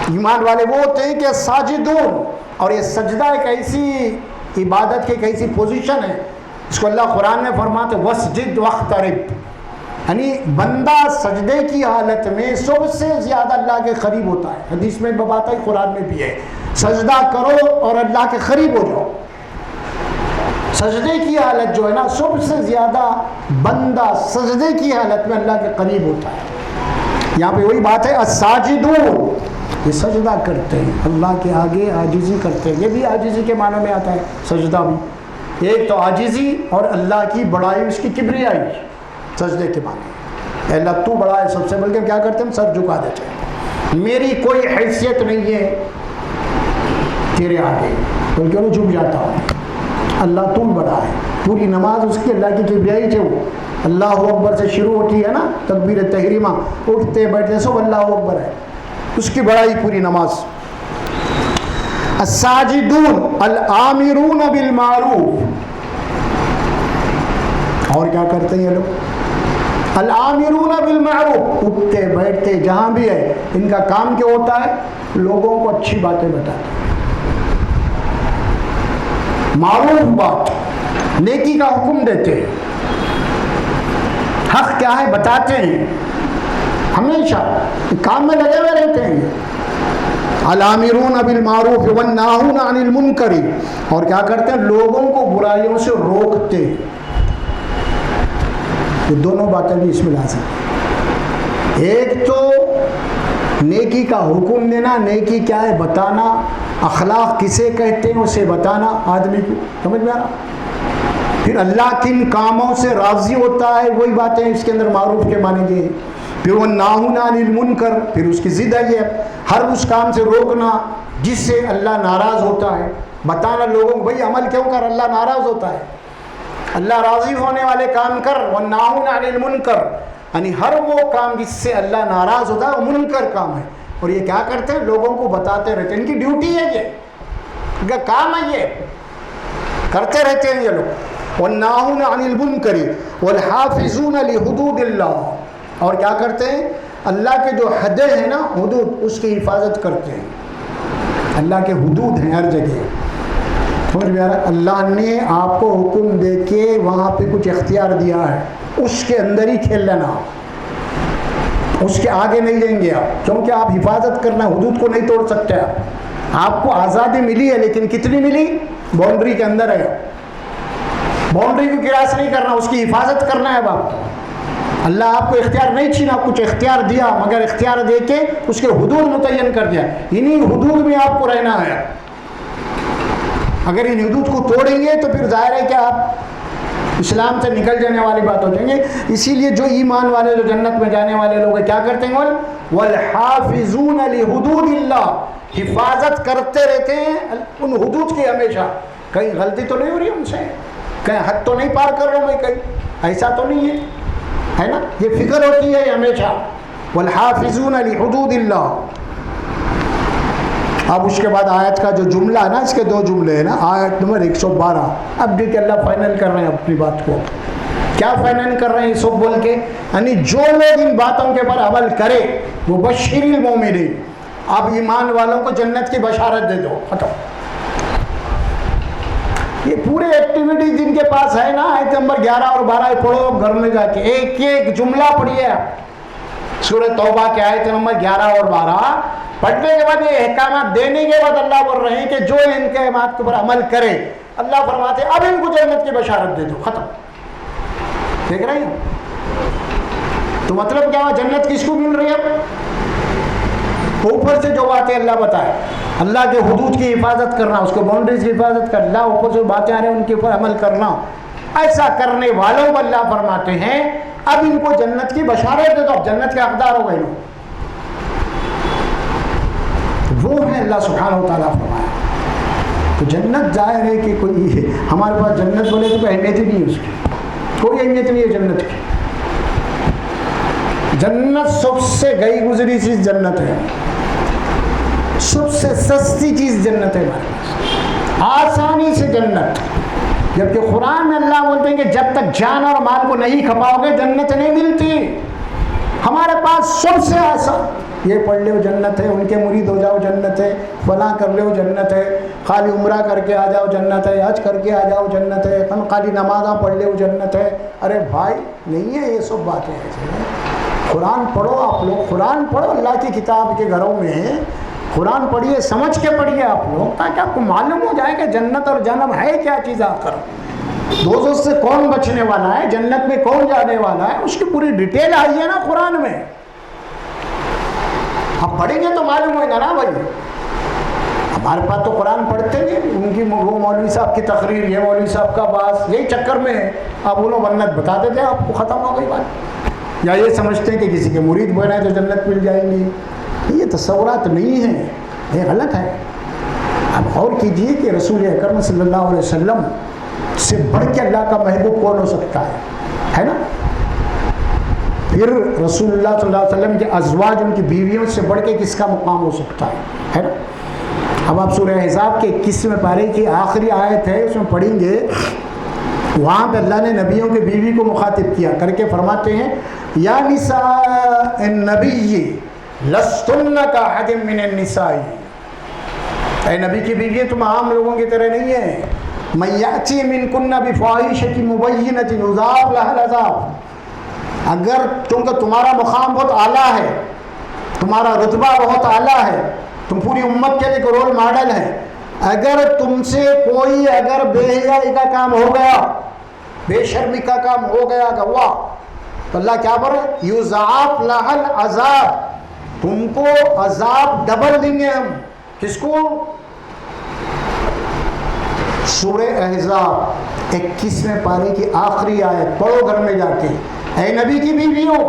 ایمان والے وہ ہوتے ہیں کہ ساجدون، اور یہ سجدہ ایک ایسی عبادت کی ایک ایسی پوزیشن ہے، اس کو اللہ قرآن میں فرماتے وسجد واقترب، یعنی بندہ سجدے کی حالت میں سب سے زیادہ اللہ کے قریب ہوتا ہے، حدیث میں بات ہے، قرآن میں بھی ہے، سجدہ کرو اور اللہ کے قریب ہو جاؤ۔ سجدے کی حالت جو ہے نا سب سے زیادہ بندہ سجدے کی حالت میں اللہ کے قریب ہوتا ہے۔ یہاں پہ وہی بات ہے الساجدون، یہ سجدہ کرتے ہیں اللہ کے آگے، عاجزی کرتے ہیں، یہ بھی عاجزی کے معنی میں آتا ہے سجدہ بھی، ایک تو عاجزی اور اللہ کی بڑائی، اس کی کبریائی، سجدے کے معنی اے اللہ تو بڑا ہے سب سے، بلکہ کیا کرتے ہیں ہم سر جھکا دیتے ہیں، میری کوئی حیثیت نہیں ہے تیرے آگے، بلکہ وہ جھک جاتا ہوں، اللہ تو بڑا ہے۔ پوری نماز اس کی اللہ کی کبریائی سے، وہ اللہ اکبر سے شروع ہوتی ہے نا، تکبیر تحریمہ، اٹھتے بیٹھتے سب اللہ اکبر ہے، اس کی بڑائی پوری نماز۔ الساجدون الآمرون بالمعروف، اور کیا کرتے ہیں یہ لوگ الآمرون بالمعروف، اٹھتے بیٹھتے جہاں بھی ہے ان کا کام کیا ہوتا ہے، لوگوں کو اچھی باتیں بتاتے ہیں، معروف بات، نیکی کا حکم دیتے ہیں، حق کیا ہے بتاتے ہیں، ہمیشہ کام میں لگے ہوئے رہتے ہیں۔ الآمرون بالمعروف والناہون عن المنکر، اور کیا کرتے ہیں لوگوں کو برائیوں سے روکتے ہیں، یہ دونوں باتیں بھی اس میں لازم ہیں، ایک تو نیکی کا حکم دینا، نیکی کیا ہے بتانا، اخلاق کسے کہتے ہیں اسے بتانا آدمی کو، سمجھ میں آ رہا؟ پھر اللہ کن کاموں سے راضی ہوتا ہے وہی باتیں اس کے اندر معروف کے معنی یہ، پھر وہ ناہون عن المنکر، پھر اس کی ضد ہے یہ ہر اس کام سے روکنا جس سے اللہ ناراض ہوتا ہے، بتانا لوگوں کو بھئی عمل کیوں کر اللہ ناراض ہوتا ہے، اللہ راضی ہونے والے کام کر، والناہون عن المنکر، یعنی ہر وہ کام جس سے اللہ ناراض ہوتا ہے وہ منکر کام ہے، اور یہ کیا کرتے ہیں لوگوں کو بتاتے رہتے ہیں، ان کی ڈیوٹی ہے یہ، ان کا کام ہے یہ، کرتے رہتے ہیں یہ لوگ۔ والناہون عن المنکر والحافظون لحدود اللہ، اور کیا کرتے ہیں اللہ کے جو حدیں ہیں نا حدود، اس کی حفاظت کرتے ہیں، اللہ کے حدود ہیں ہر جگہ، سمجھ میں آ رہا ہے؟ اللہ نے آپ کو حکم دے کے وہاں پہ کچھ اختیار دیا ہے، اس کے اندر ہی کھیل لینا، اس کے آگے نہیں جائیں گے آپ، کیونکہ آپ حفاظت کرنا، حدود کو نہیں توڑ سکتے آپ کو آزادی ملی ہے لیکن کتنی ملی، باؤنڈری کے اندر ہے، باؤنڈری کو کراس نہیں کرنا، اس کی حفاظت کرنا ہے اب آپ کو، اللہ آپ کو اختیار نہیں چھینا، کچھ اختیار دیا، مگر اختیار دے کے اس کے حدود متعین کر دیا، انہی حدود میں آپ کو رہنا ہے، اگر ان حدود کو توڑیں گے تو پھر ظاہر ہے کہ آپ اسلام سے نکل جانے والی بات ہو جائیں گے. اسی لیے جو ایمان والے جو جنت میں جانے والے لوگ ہیں کیا کرتے ہیں؟ والحافظون لحدود اللہ، حفاظت کرتے رہتے ہیں ان حدود کی ہمیشہ. کہیں غلطی تو نہیں ہو رہی ان سے، کہیں حد تو نہیں پار کر رہا ہوں میں، کہیں ایسا تو نہیں ہے نا. یہ فکر ہوتی ہے ہمیشہ. والحافظون لحدود اللہ. اب اس کے بعد آیت کا جو جملہ ہے نا، اس کے 2 جملے ہیں نا، آیت نمبر 112. اب دیکھیں اللہ فائنل کر رہے ہیں اپنی بات کو. کیا فائنل کر رہے ہیں سب بول کے؟ یعنی جو لوگ ان باتوں کے پر عمل کرے وہ بشیر المومنین، اب ایمان والوں کو جنت کی بشارت دے دو. ختم. یہ پورے ایکٹیویٹی جن کے پاس ہے نا، آیت نمبر 11 اور 12 پڑھو گھر میں جا کے، ایک ایک جملہ پڑھیے آپ. سورہ توبہ کے آیت نمبر 11 اور 12 پڑھنے کے بعد یہ احکامات دینے کے بعد اللہ بول رہے ہیں کہ جو ان کے احکامات کے اوپر عمل کرے، اللہ فرماتے ہیں اب ان کو جنت کی بشارت دے دو. ختم. دیکھ رہے ہیں؟ تو مطلب کیا ہوا؟ جنت کس کو مل رہی ہے؟ اوپر سے جو باتیں اللہ بتائے، اللہ کے حدود کی حفاظت کرنا، اس کو باؤنڈریز کی حفاظت کرنا، اوپر سے باتیں آ رہے ہیں ان کے اوپر عمل کرنا، ایسا کرنے والوں کو اللہ فرماتے ہیں اب ان کو جنت کی بشارت دے دو، اب جنت کے حقدار ہو گئے لوگ. وہ ہے اللہ سبحانہ و تعالیٰ فرمایا. تو جنت ظاہر ہے کہ کوئی ہمارے پاس جنت بولے تو کوئی اہمیت ہی نہیں ہے، اس کی کوئی اہمیت نہیں ہے جنت کی. جنت سب سے گئی گزری چیز جنت ہے، سب سے سستی چیز جنت ہے ہمارے پاس، آسانی سے جنت. جبکہ قرآن میں اللہ بولتے ہیں کہ جب تک جان اور مال کو نہیں کھپاؤ گے جنت نہیں ملتی. ہمارے پاس سب سے آسان، یہ پڑھ لو جنت ہے، ان کے مرید ہو جاؤ جنت ہے، فلاں کر لو جنت ہے، خالی عمرہ کر کے آ جاؤ جنت ہے، حج کر کے آ جاؤ جنت ہے، خالی نمازاں پڑھ لو جنت ہے. ارے بھائی نہیں ہے یہ سب باتیں ایسے ہیں. قرآن پڑھو آپ لوگ، قرآن پڑھو اللہ کی کتاب کے گھروں میں، قرآن پڑھیے، سمجھ کے پڑھیے آپ لوگ، تاکہ آپ کو معلوم ہو جائے کہ جنت اور جہنم ہے کیا چیز. آخر دوزخ سے کون بچنے والا ہے، جنت میں کون جانے والا ہے، اس کی پوری ڈیٹیل آئی ہے نا قرآن میں. آپ پڑھیں گے تو معلوم ہوگا نا بھائی. ہمارے پاس تو قرآن پڑھتے نہیں، ان کی وہ مولوی صاحب کی تقریر، یہ مولوی صاحب کا باس، یہی چکر میں آپ بولو منت بتا دیتے ہیں، آپ کو ختم ہو گئی بات. یا یہ سمجھتے ہیں کہ کسی کے مرید بنے تو جنت مل جائیں گی. یہ تصورات نہیں ہیں، یہ غلط ہے. اب غور کیجئے کہ رسول اکرم صلی اللہ علیہ وسلم سے بڑھ کے اللہ کا محبوب کون ہو سکتا ہے نا. پھر رسول اللہ صلی اللہ علیہ وسلم کے ازواج، ان کی بیویوں سے بڑھ کے کس کا مقام ہو سکتا ہے نا. اب آپ سورہ احزاب کے 21ویں پارے کی آخری آیت ہے، اس میں پڑھیں گے، وہاں پہ اللہ نے نبیوں کے بیوی کو مخاطب کیا کر کے فرماتے ہیں یا نساء النبی لستن کاحد من النساء. اے نبی کی بیوی تم عام لوگوں کی طرح نہیں ہیں. من یأتی منکن بفاحشۃ مبینۃ یضاعف لها العذاب. اگر چونکہ تمہارا مقام بہت اعلیٰ ہے، تمہارا رتبہ بہت اعلیٰ ہے، تم پوری امت کے لیے رول ماڈل ہے، اگر تم سے کوئی اگر بے حیائی کا کام ہو گیا، بے شرمی کا کام ہو گیا گوا، تو اللہ کیا بول رہے؟ یضاعف لها العذاب. تم کو عذاب ڈبل دیں گے ہم. کس کو؟ سورہ احزاب 21ویں پارے کی آخری آیت پڑھو گھر میں جا کے. اے نبی کی بیویوں،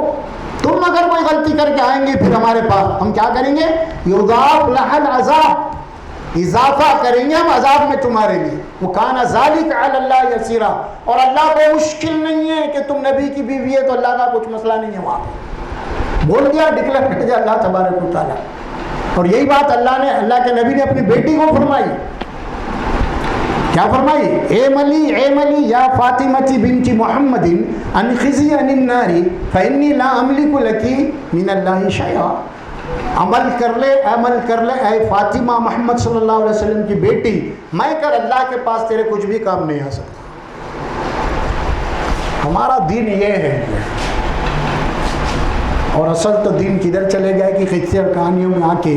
تم اگر کوئی غلطی کر کے آئیں گے پھر ہمارے پاس، ہم کیا کریں گے؟ یضاعف لها العذاب، اضافہ کریں گے ہم عذاب میں تمہارے لیے. وکان ذلک علی اللہ یسیرا. اور اللہ کو مشکل نہیں ہے کہ تم نبی کی بیوی ہے تو اللہ کا کچھ مسئلہ نہیں ہے. وہاں بول دیا، ڈکلیئر کر دیا اللہ تبارک و تعالیٰ. اور یہی بات اللہ کے نبی نے اپنی بیٹی کو فرمائی. کیا فرمائی؟ اے ملی یا فاطمتی بنت محمد انخذی عن النار فانی لا املک لکی من اللہ شیئا. عمل کر لے اے فاطمہ محمد صلی اللہ علیہ وسلم کی بیٹی، میں کر اللہ کے پاس تیرے کچھ بھی کام نہیں آ سکتا. ہمارا دین یہ ہے. اور اصل تو دین کدھر چلے گئے کہ قصے اور کہانیوں میں آ کے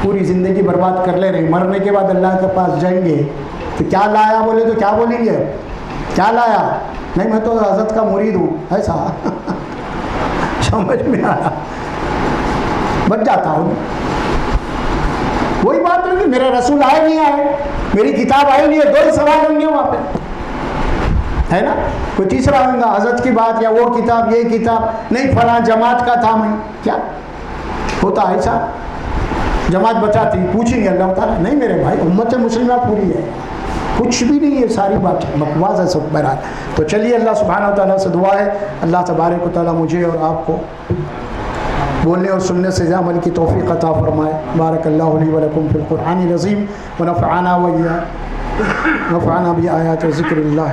پوری زندگی برباد کر لے رہے. مرنے کے بعد اللہ کے پاس جائیں گے تو کیا لایا بولے تو کیا بولیں گے؟ کیا لایا؟ نہیں میں تو حضرت کا مرید ہوں، ایسا سمجھ میں آیا، بچ جاتا ہوں. وہی بات ہے کہ میرے رسول آئے نہیں آئے، میری کتاب آئی نہیں ہے، دو ہی سوال ہوں گے وہاں پہ، ہے نا؟ کوئی تیسرا ہوگا حضرت کی بات یا وہ کتاب یہ کتاب نہیں، فلاں جماعت کا تھا میں، کیا ہوتا ایسا؟ جماعت بتاتی، پوچھیں گے اللہ تعالیٰ؟ نہیں میرے بھائی، امت مسلمہ پوری ہے، کچھ بھی نہیں ہے، ساری باتیں بکواس ہے سب بہرحال۔ تو چلیے اللہ سبحانہ و تعالیٰ سے دعا ہے اللہ تبارک و تعالیٰ مجھے اور آپ کو بولنے اور سننے سے عمل کی توفیق عطا فرمائے۔ بارک اللہ لی و لکم فی القرآن العظیم ونفعنا بآیات و ذکر اللہ۔